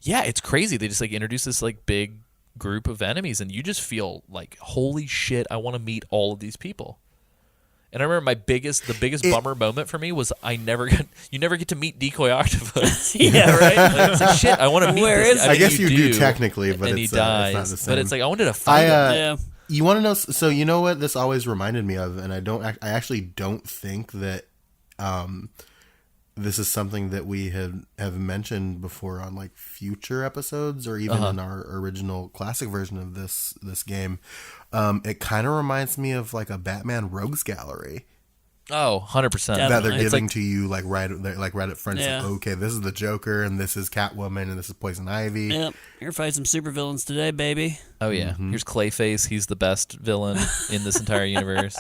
yeah, it's crazy. They just like introduce this like big group of enemies, and you just feel like, holy shit, I want to meet all of these people. And I remember the biggest bummer moment for me was you never get to meet Decoy Octopus. yeah, right? It's like, shit, I want to meet Where this is guy. he? I mean, guess you do technically, but and it's he not dies. the same. But it's like I wanted to find him. yeah. You want to know? So you know what this always reminded me of, and I actually don't think that this is something that we have mentioned before on like future episodes or even in our original classic version of this game. It kind of reminds me of like a Batman Rogues Gallery. Oh, 100%. That they're Definitely. It's giving like- to you like right up front. It's Yeah. like, okay, this is the Joker and this is Catwoman and this is Poison Ivy. Yep. You're fighting some supervillains today, baby. Oh yeah, here's Clayface. He's the best villain in this entire universe.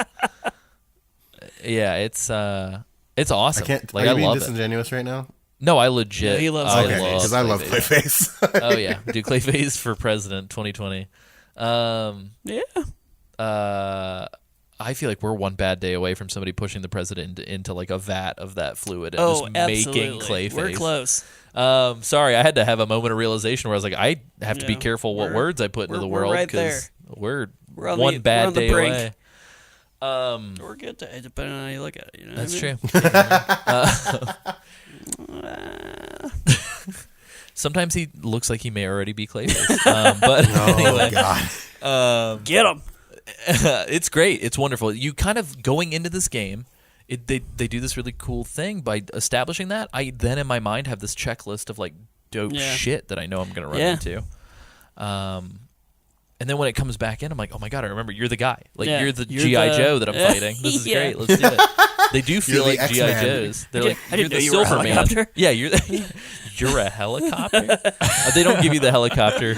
Yeah, it's awesome. I can't. Like are I you being love it. disingenuous right now? No, I legit. Yeah, he loves I Okay, love because I love Clayface. Clayface. Oh yeah, dude, Clayface for president 2020. Yeah. I feel like we're one bad day away from somebody pushing the president into like a vat of that fluid and Oh, just making absolutely. Clayface. We're close. Sorry, I had to have a moment of realization where I was like, I have to be Yeah. careful what We're- words I put into the we're world right there. we're We're on one the- bad we're on the day brink. away. Or good day, depending on how you look at it. You know That's what true. Sometimes he looks like he may already be Clayface. But Oh anyway, God. Get him. it's great. It's wonderful. You kind of going into this game, they do this really cool thing by establishing that. I then in my mind have this checklist of like dope shit that I know I'm going to run into. And then when it comes back in, I'm like, oh my God, I remember you're the guy. Like you're the G.I. Joe that I'm fighting. This is great. Let's do it. They do feel You're the like G.I. X-Man. Joes. They're like, I you're didn't the know you were a Silver Man. helicopter. Yeah, you're a helicopter. They don't give you the helicopter.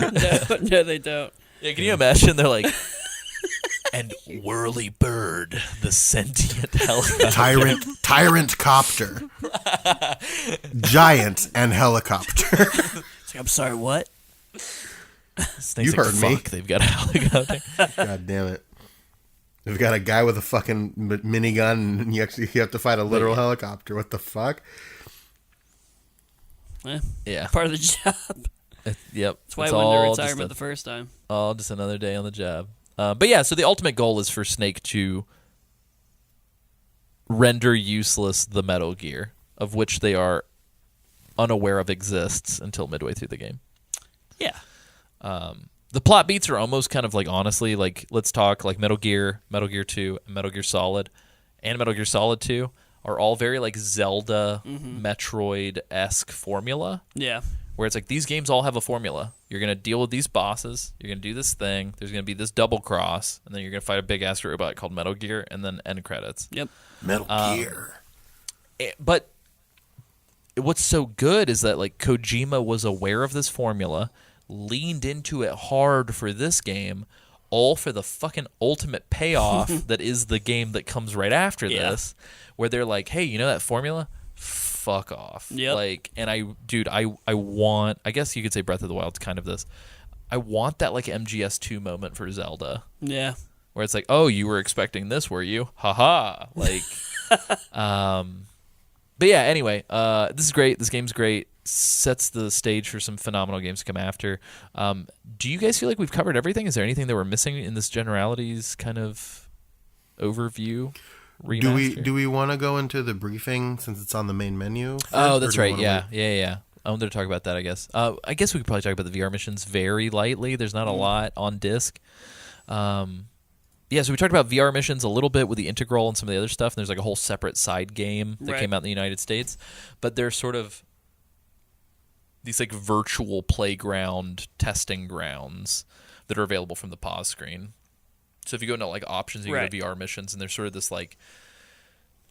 No, they don't. Yeah, can you imagine? They're like, and Whirly Bird, the sentient helicopter. Tyrant copter. Giant and helicopter. It's like, I'm sorry, what? Snake's You like, heard me. fuck, they've got a helicopter. God damn it. We've got a guy with a fucking minigun, and you have to fight a literal helicopter. What the fuck? Yeah. Part of the job. Yep. That's why It's I went all to just retirement the first time. all just another day on the job. But yeah, so the ultimate goal is for Snake to render useless the Metal Gear, of which they are unaware of exists until midway through the game. Yeah. The plot beats are almost kind of like, honestly, like, let's talk like Metal Gear 2, and Metal Gear Solid, and Metal Gear Solid 2 are all very like Zelda, Metroid-esque formula. Yeah. Where it's like these games all have a formula. You're going to deal with these bosses. You're going to do this thing. There's going to be this double cross. And then you're going to fight a big-ass robot called Metal Gear, and then end credits. Yep. Metal Gear. But what's so good is that like Kojima was aware of this formula, leaned into it hard for this game, all for the fucking ultimate payoff that is the game that comes right after this, where they're like, hey, you know that formula? Fuck off. Yep. Like, and I want, I guess you could say Breath of the Wild's kind of this. I want that like MGS2 moment for Zelda. Yeah. Where it's like, oh, you were expecting this, were you? Haha. Like, but yeah, anyway, this is great. This game's great. Sets the stage for some phenomenal games to come after. Do you guys feel like we've covered everything? Is there anything that we're missing in this generalities kind of overview? Remaster? Do we want to go into the briefing since it's on the main menu? First, Oh, or that's do we right. wanna Yeah. I wanted to talk about that, I guess. I guess we could probably talk about the VR missions very lightly. There's not a lot on disc. Yeah, so we talked about VR missions a little bit with the Integral and some of the other stuff, and there's like a whole separate side game that came out in the United States. But they're sort of these like virtual playground testing grounds that are available from the pause screen. So if you go into like options, you go to VR missions, and there's sort of this like,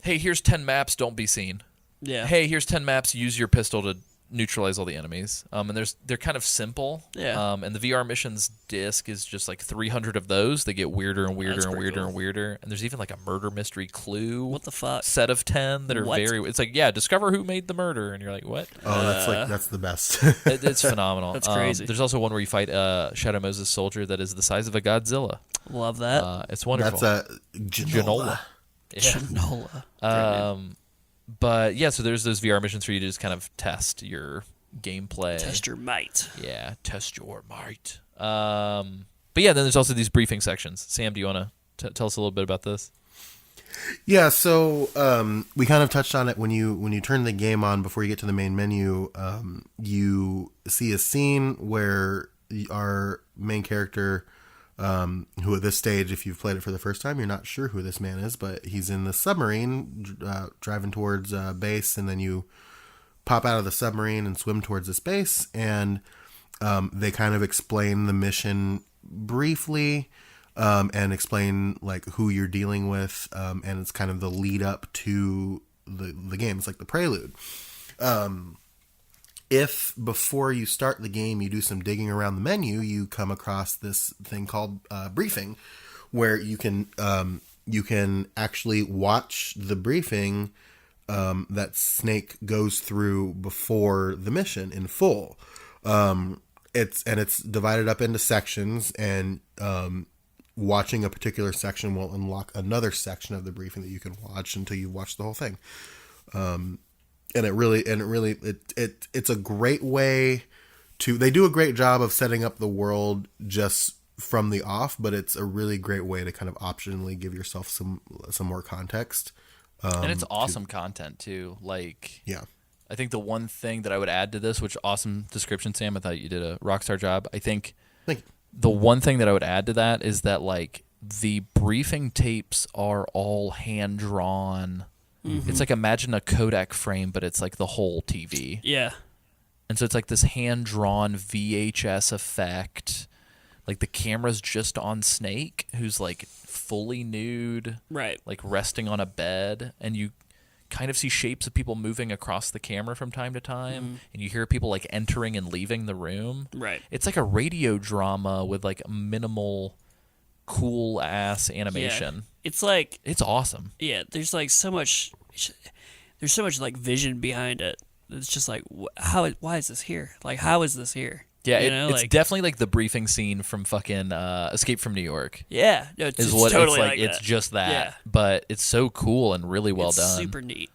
hey, here's 10 maps, don't be seen. Yeah. Hey, here's 10 maps, use your pistol to neutralize all the enemies. And they're kind of simple. Yeah. And the VR missions disc is just like 300 of those. They get weirder and weirder and weirder and weirder. And there's even like a murder mystery clue. What the fuck? Set of 10 that are very. It's like, yeah, discover who made the murder, and you're like, what? Oh, that's the best. It's phenomenal. That's crazy. There's also one where you fight a Shadow Moses soldier that is the size of a Godzilla. Love that. It's wonderful. That's a Genola. Yeah. Genola. But yeah, so there's those VR missions for you to just kind of test your gameplay. Test your might. Yeah, test your might. But yeah, then there's also these briefing sections. Sam, do you want to tell us a little bit about this? Yeah, so we kind of touched on it when you turn the game on before you get to the main menu. You see a scene where our main character, who at this stage, if you've played it for the first time, you're not sure who this man is, but he's in the submarine driving towards base, and then you pop out of the submarine and swim towards this base, and they kind of explain the mission briefly, and explain like who you're dealing with, and it's kind of the lead up to the game. It's like the prelude. If before you start the game you do some digging around the menu, you come across this thing called briefing, where you can actually watch the briefing that Snake goes through before the mission in full. It's divided up into sections, and watching a particular section will unlock another section of the briefing that you can watch until you watch the whole thing. And it's a great way to, they do a great job of setting up the world just from the off, but it's a really great way to kind of optionally give yourself some more context. And it's awesome content too. Like, Yeah. I think the one thing that I would add to this, which awesome description, Sam, I thought you did a rockstar job. I think Thank you. the one thing that I would add to that is that like the briefing tapes are all hand drawn. It's like, imagine a Kodak frame, but it's like the whole TV. Yeah. And so it's like this hand drawn VHS effect. Like the camera's just on Snake, who's like fully nude, Right. like resting on a bed, and you kind of see shapes of people moving across the camera from time to time, and you hear people like entering and leaving the room. Right. It's like a radio drama with like minimal cool ass animation. Yeah. It's like, It's awesome. yeah, there's like so much, there's so much like vision behind it. It's just like, why is this here? Like, how is this here? Yeah, You know, it's like- definitely like the briefing scene from fucking Escape from New York. Yeah. No, it's, Is it's what totally it's like. that. It's just that, Yeah. but it's so cool and really well It's done. super neat.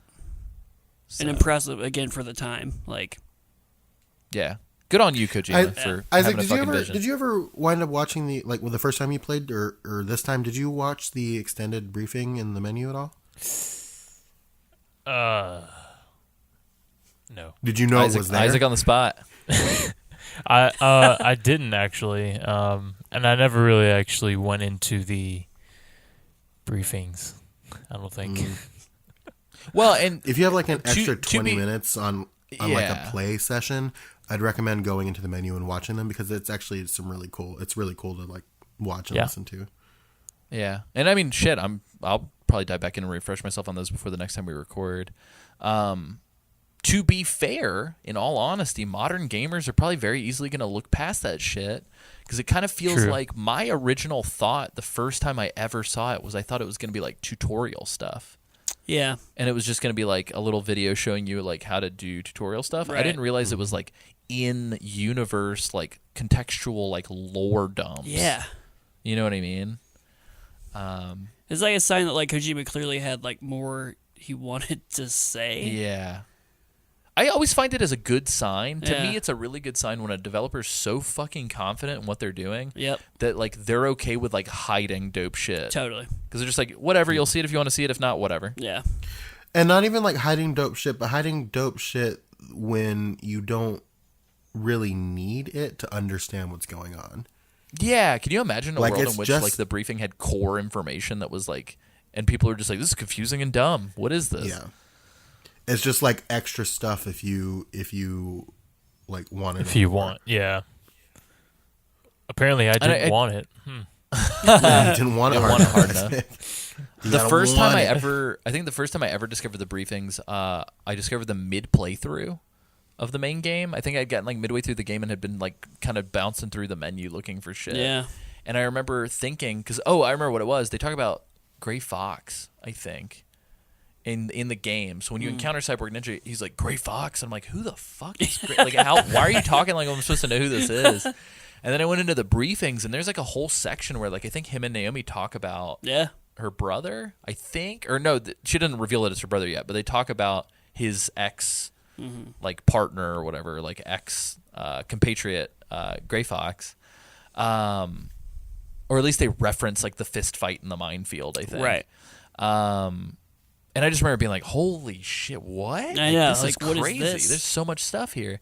So, And impressive, again, for the time. Like, yeah, good on you, Kojima, for Isaac, having a fucking vision. did you ever wind up watching the first time you played or this time? Did you watch the extended briefing in the menu at all? No. Did you know Isaac, it was there? Isaac on the spot. I didn't actually, and I never really actually went into the briefings. I don't think. Well, and If you have like an extra to 20 be- minutes on like Yeah. a play session, I'd recommend going into the menu and watching them because it's actually some really cool. It's really cool to like watch and Yeah. listen to. yeah, and I mean, shit, I'll probably dive back in and refresh myself on those before the next time we record. To be fair, in all honesty, modern gamers are probably very easily going to look past that shit because it kind of feels True. like my original thought the first time I ever saw it was I thought it was going to be like tutorial stuff. yeah. And it was just going to be like a little video showing you like how to do tutorial stuff. I Right. didn't realize it was like in universe, like contextual, like lore dumps. Yeah. You know what I mean? It's like a sign that like Kojima clearly had like more he wanted to say. Yeah. I always find it as a good sign. To Yeah. me, it's a really good sign when a developer is so fucking confident in what they're doing Yep. that like they're okay with like hiding dope shit. Totally. Because they're just like, whatever, you'll see it if you want to see it. If not, whatever. Yeah. And not even like hiding dope shit, but hiding dope shit when you don't really need it to understand what's going on. Yeah. Can you imagine a Like, world it's in which just- like the briefing had core information that was like, and people are just like, this is confusing and dumb. What is this? Yeah. It's just like extra stuff if you like want it. If you want, yeah. Apparently, I didn't I- want it. You didn't want it Didn't hard, want it hard enough. enough. You The gotta first time want I it. think the first time I ever discovered the briefings, I discovered them mid playthrough of the main game. I think I'd gotten like midway through the game and had been like kind of bouncing through the menu looking for shit. Yeah. And I remember thinking, because I remember what it was. They talk about Gray Fox, I think, in the game. So when you encounter Cyborg Ninja, he's like Gray Fox. And I'm like, who the fuck is Gray? Like, why are you talking like I'm supposed to know who this is? And then I went into the briefings, and there's like a whole section where like I think him and Naomi talk about Yeah. her brother, I think, or no, she doesn't reveal it as her brother yet, but they talk about his ex, like partner or whatever, like ex compatriot, Gray Fox, or at least they reference like the fist fight in the minefield, I think. Right. And I just remember being like, "Holy shit, what? I know, This like, is what is crazy. this? There's so much stuff here."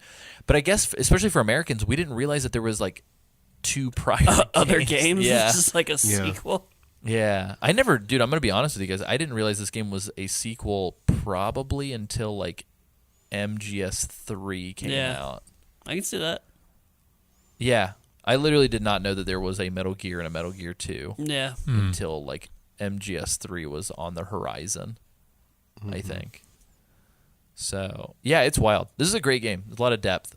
But I guess, especially for Americans, we didn't realize that there was like two prior Other games. Yeah. It's just like a sequel. Yeah, I never, dude. I'm gonna be honest with you guys. I didn't realize this game was a sequel probably until like MGS3 came Yeah. out. I can see that. Yeah, I literally did not know that there was a Metal Gear and a Metal Gear 2 Yeah. until like MGS3 was on the horizon. I think. So yeah, it's wild. This is a great game. There's a lot of depth.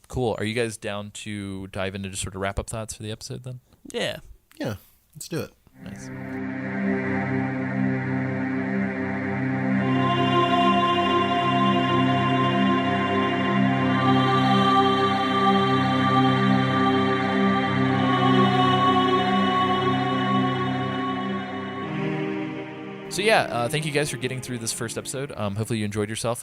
Cool. Are you guys down to dive into just sort of wrap up thoughts for the episode then? Yeah. Yeah, let's do it. Nice. So yeah, thank you guys for getting through this first episode. Hopefully you enjoyed yourself.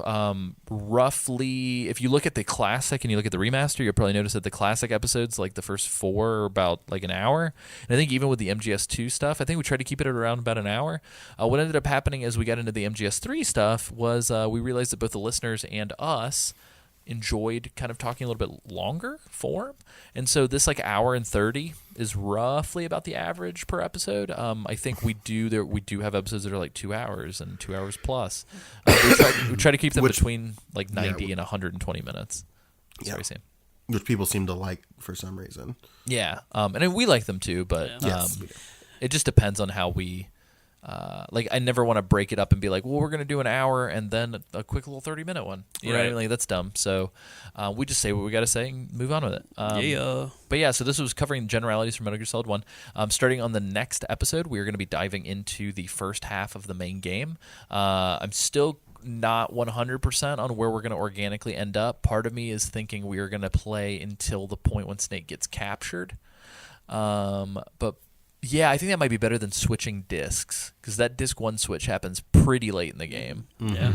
Roughly, if you look at the classic and you look at the remaster, you'll probably notice that the classic episodes, like the first 4, are about like an hour. And I think even with the MGS2 stuff, I think we tried to keep it at around about an hour. What ended up happening as we got into the MGS3 stuff was we realized that both the listeners and us enjoyed kind of talking a little bit longer form, and so this like hour and 30 is roughly about the average per episode. I think we do have episodes that are like 2 hours and 2 hours plus. We try to keep them between like 90 and 120 minutes. Sorry, Sam. Which people seem to like for some reason. Yeah, and we like them too, but Yes. it just depends on how we. Like I never want to break it up and be like, well, we're going to do an hour and then a quick little 30-minute one. You know what I mean? Like, that's dumb. So we just say what we got to say and move on with it. But yeah, so this was covering generalities from Metal Gear Solid 1. Starting on the next episode, we are going to be diving into the first half of the main game. I'm still not 100% on where we're going to organically end up. Part of me is thinking we are going to play until the point when Snake gets captured. But yeah, I think that might be better than switching discs, because that disc 1 switch happens pretty late in the game. Yeah.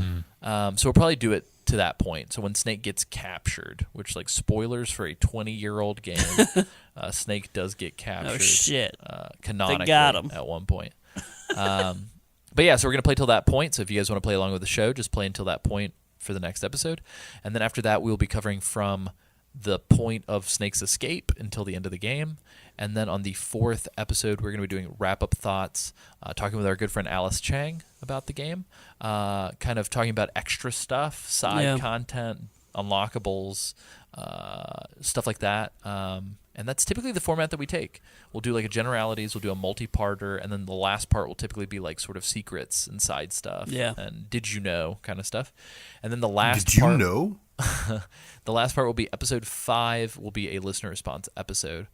So we'll probably do it to that point. So when Snake gets captured, which, like, spoilers for a 20-year-old game, Snake does get captured. Oh, shit. Canonically They got him. at one point. But yeah, so we're going to play till that point. So if you guys want to play along with the show, just play until that point for the next episode. And then after that, we'll be covering from the point of Snake's escape until the end of the game. And then on the 4th episode, we're going to be doing wrap-up thoughts, talking with our good friend Alice Chang about the game, kind of talking about extra stuff, side content, unlockables, stuff like that. And that's typically the format that we take. We'll do like a generalities, we'll do a multi-parter, and then the last part will typically be like sort of secrets and side stuff. Yeah. And did you know kind of stuff. And then the last Did part... you know? The last part will be episode 5, will be a listener response episode.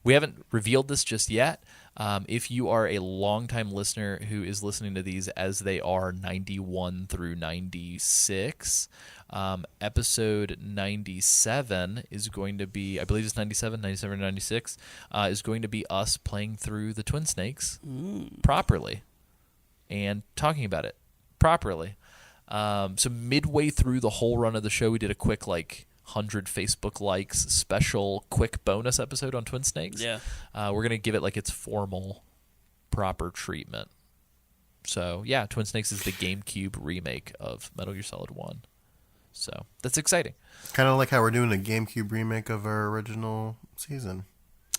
We haven't revealed this just yet. If you are a longtime listener who is listening to these as they are 91 through 96, episode 97 is going to be, I believe it's 97 or 96, is going to be us playing through the Twin Snakes properly and talking about it properly. So midway through the whole run of the show, we did a quick 100 Facebook likes special quick bonus episode on Twin Snakes. Yeah. We're gonna give it its formal, proper treatment. So yeah, Twin Snakes is the GameCube remake of Metal Gear Solid 1. So that's exciting. Kind of like how we're doing a GameCube remake of our original season.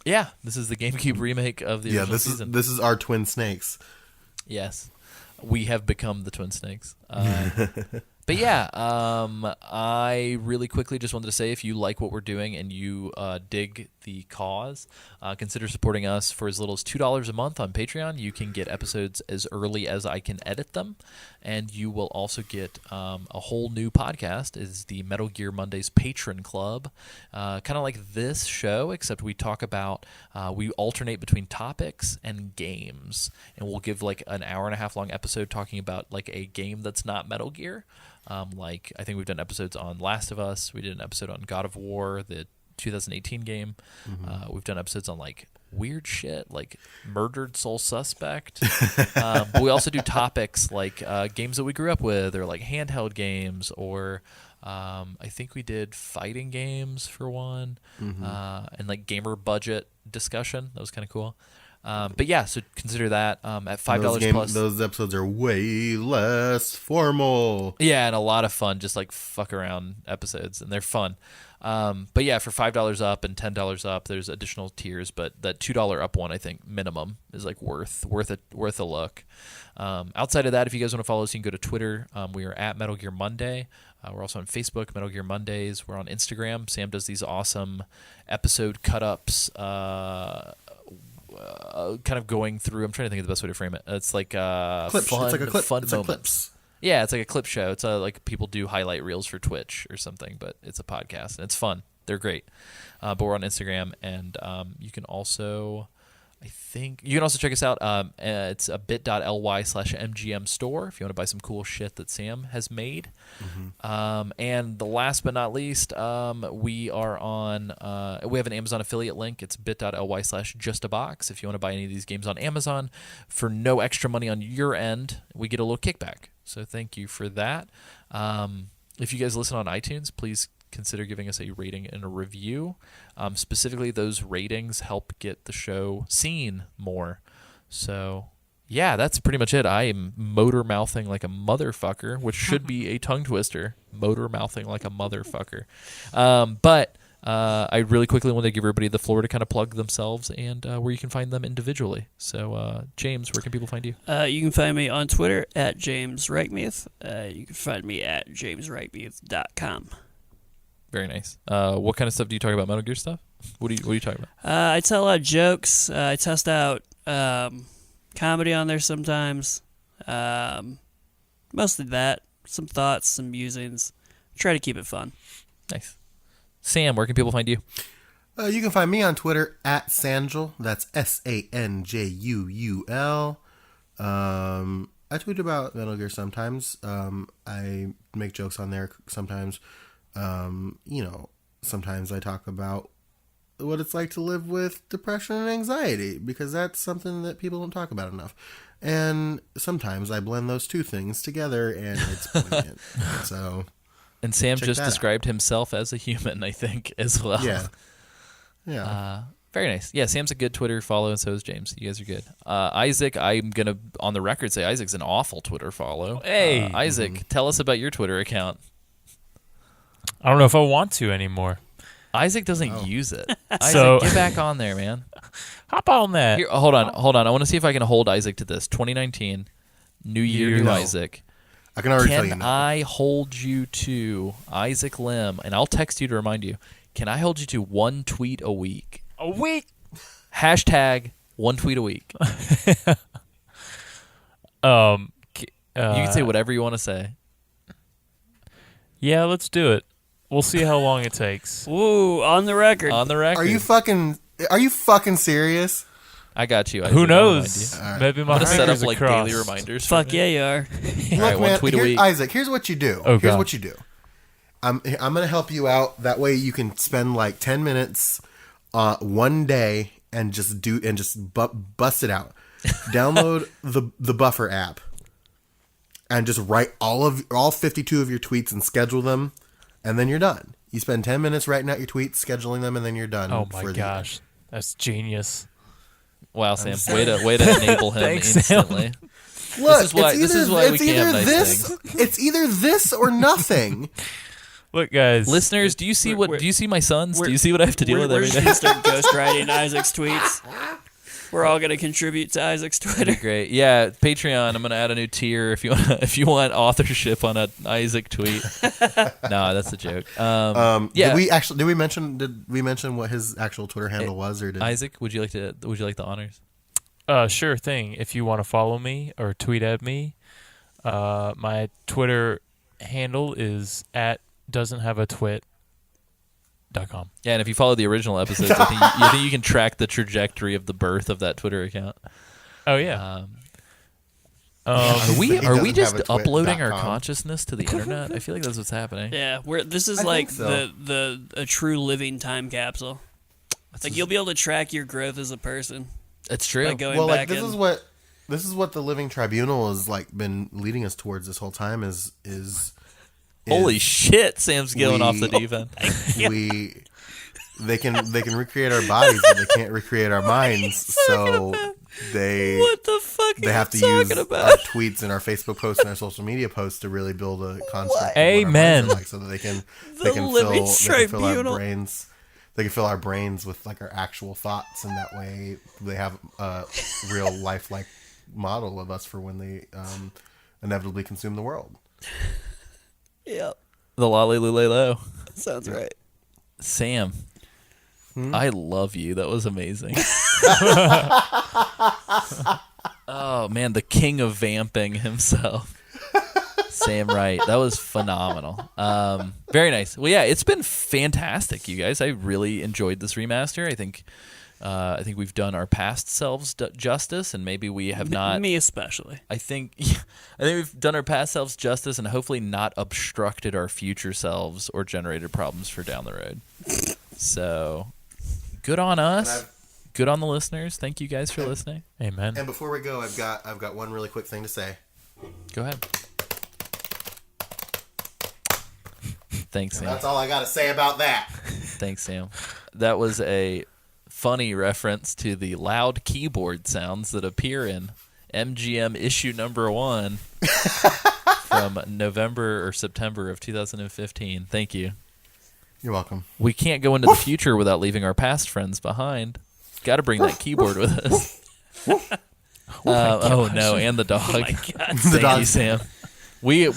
Yeah, this is the GameCube remake of the original season. This is our Twin Snakes. Yes. We have become the Twin Snakes. But yeah, I really quickly just wanted to say, if you like what we're doing and you dig the cause, consider supporting us for as little as $2 a month on Patreon. You can get episodes as early as I can edit them, and you will also get a whole new podcast. Is the Metal Gear Mondays Patron Club, kind of like this show, except we talk about, we alternate between topics and games, and we'll give an hour-and-a-half long episode talking about a game that's not Metal Gear. I think we've done episodes on Last of Us. We did an episode on God of War, the 2018 game. We've done episodes on weird shit like Murdered Soul Suspect. But we also do topics like games that we grew up with, or handheld games, or I think we did fighting games for one, and gamer budget discussion. That was kind of cool. But yeah, so consider that at $5 plus. Those episodes are way less formal. Yeah, and a lot of fun, just fuck around episodes, and they're fun. But yeah, for $5 up and $10 up, there's additional tiers. But that $2 up one, I think minimum, is worth a look. Outside of that, if you guys want to follow us, you can go to Twitter. We are at Metal Gear Monday. We're also on Facebook, Metal Gear Mondays. We're on Instagram. Sam does these awesome episode cut-ups. Kind of going through. I'm trying to think of the best way to frame it. It's clips. fun, it's like a clip. fun it's moments. clips. Yeah, it's like a clip show. It's people do highlight reels for Twitch or something, but it's a podcast and it's fun. They're great. But we're on Instagram, and you can also I think you can also check us out. It's a bit.ly/MGM store if you want to buy some cool shit that Sam has made. And the last but not least, we are on. We have an Amazon affiliate link. It's bit.ly/justabox. If you want to buy any of these games on Amazon for no extra money on your end, we get a little kickback. So thank you for that. If you guys listen on iTunes, please consider giving us a rating and a review. Specifically, those ratings help get the show seen more. So, yeah, that's pretty much it. I am motor mouthing like a motherfucker, which should be a tongue twister. Motor mouthing like a motherfucker. But I really quickly want to give everybody the floor to kind of plug themselves and where you can find them individually. So, James, where can people find you? You can find me on Twitter at James Reichmuth. You can find me at jamesreichmuth.com. Very nice. What kind of stuff do you talk about? Metal Gear stuff? What are you talking about? I tell a lot of jokes. I test out comedy on there sometimes. Mostly that. Some thoughts, some musings. Try to keep it fun. Nice. Sam, where can people find you? You can find me on Twitter at Sanjul. That's SANJUUL. I tweet about Metal Gear sometimes. I make jokes on there sometimes. Sometimes I talk about what it's like to live with depression and anxiety because that's something that people don't talk about enough. And sometimes I blend those two things together and it's poignant. And Sam just described himself as a human, I think, as well. Yeah. Very nice. Yeah, Sam's a good Twitter follow, and so is James. You guys are good. Isaac, I'm going to, on the record, say Isaac's an awful Twitter follow. Hey. Isaac, tell us about your Twitter account. I don't know if I want to anymore. Isaac doesn't use it. Isaac, So- get back on there, man. Hop on that. Here, hold on. I want to see if I can hold Isaac to this. 2019, new year, new No. Isaac. I can already tell you Can now. I hold you to, Isaac Lim, and I'll text you to remind you, can I hold you to one tweet a week? A week. Hashtag one tweet a week. You You can say whatever you want to say. Yeah, let's do it. We'll see how long it takes. Ooh, on the record. On the record. Are you fucking serious? I got you. Isaac. Who I'll knows? remind you. Maybe my I'm going to set up fingers like crossed. daily reminders. Fuck for me. yeah, you are. All right, one tweet a week. Isaac, here's what you do. Oh, here's God. what you do. I'm going to help you out. That way you can spend like 10 minutes one day and just bust it out. Download the Buffer app and just write all 52 of your tweets and schedule them, and then you're done. You spend 10 minutes writing out your tweets, scheduling them, and then you're done. Oh my for the gosh, that's genius. Wow, Sam. Way to enable him Thanks, Sam. instantly. Look, this is why we can't have nice things. It's either this or nothing. Look, guys. Listeners, do you see do you see my sons? Do you see what I have to deal with We're every just day? going to start ghostwriting Isaac's tweets. We're all going to contribute to Isaac's Twitter. Great. Yeah, Patreon. I'm going to add a new tier if you want authorship on an Isaac tweet. No, that's a joke. Yeah. Did we mention what his actual Twitter handle was, or did Isaac, would you like the honors? Sure thing. If you want to follow me or tweet at me, my Twitter handle is at doesn'thaveatwit.com. Yeah, and if you follow the original episodes, I think you can track the trajectory of the birth of that Twitter account. Oh yeah. Are we just doesn't have a uploading our twit.com. consciousness to the internet? I feel like that's what's happening. Yeah, this is I like think so. a true living time capsule. Like you'll be able to track your growth as a person It's true. by going well, back like in. this is what the Living Tribunal has like been leading us towards this whole time is Holy shit, Sam's going off the deep end. They can recreate our bodies, but they can't recreate our minds. So What the fuck they are have to you use talking our about? tweets and our Facebook posts and our social media posts to really build a construct. of what our Amen. minds are like, so that they can Living fill our Tribunal. brains. They can fill our brains with like our actual thoughts, and that way they have a real lifelike model of us for when they inevitably consume the world. Yep, The lolly lulelo. sounds right. Sam, I love you. That was amazing. Oh man, the king of vamping himself. Sam Wright. That was phenomenal. Very nice. Well, yeah, it's been fantastic, you guys. I really enjoyed this remaster. I think I think we've done our past selves justice, and maybe we have not. Me especially. I think we've done our past selves justice, and hopefully not obstructed our future selves or generated problems for down the road. So, good on us. Good on the listeners. Thank you guys for listening. Amen. And before we go, I've got one really quick thing to say. Go ahead. Thanks, Sam. That's all I got to say about that. Thanks, Sam. That was a funny reference to the loud keyboard sounds that appear in MGM issue number 1 from November or September of 2015. Thank you. You're welcome. We can't go into the future without leaving our past friends behind. Got to bring that keyboard with us. Oh no, and the dog. Oh my God. Thank you, Sam. We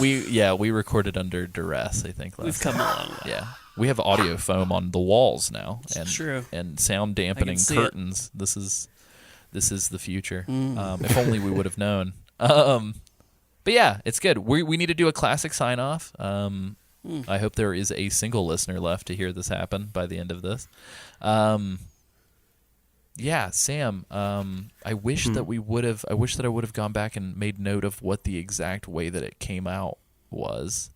recorded under duress, I think. We've come a long way. Yeah. We have audio foam on the walls now, and true. and sound dampening see curtains. This is the future. If only we would have known. But yeah, it's good. We need to do a classic sign off. I hope there is a single listener left to hear this happen by the end of this. Yeah, Sam. I wish that I would have gone back and made note of what the exact way that it came out was.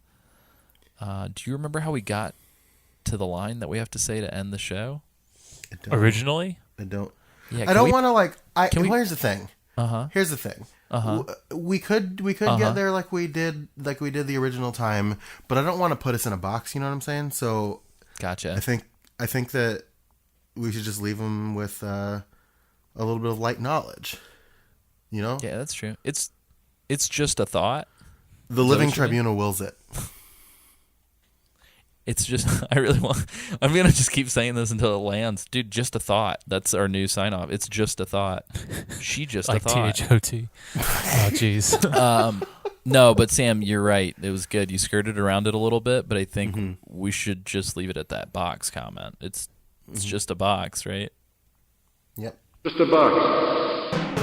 Do you remember how we got to the line that we have to say to end the show? Originally? I don't. Yeah, I don't want to like. Here's the thing. Here's the thing. We could get there like we did the original time, but I don't want to put us in a box. You know what I'm saying? So Gotcha. I think that we should just leave them with a little bit of light knowledge. You know? Yeah, that's true. It's just a thought. The Living Tribunal wills it. It's just, I'm going to just keep saying this until it lands. Dude, just a thought. That's our new sign off. It's just a thought. She just like a thought. THOT. Oh, jeez. No, but Sam, you're right. It was good. You skirted around it a little bit, but I think we should just leave it at that box comment. It's just a box, right? Yep. Just a box.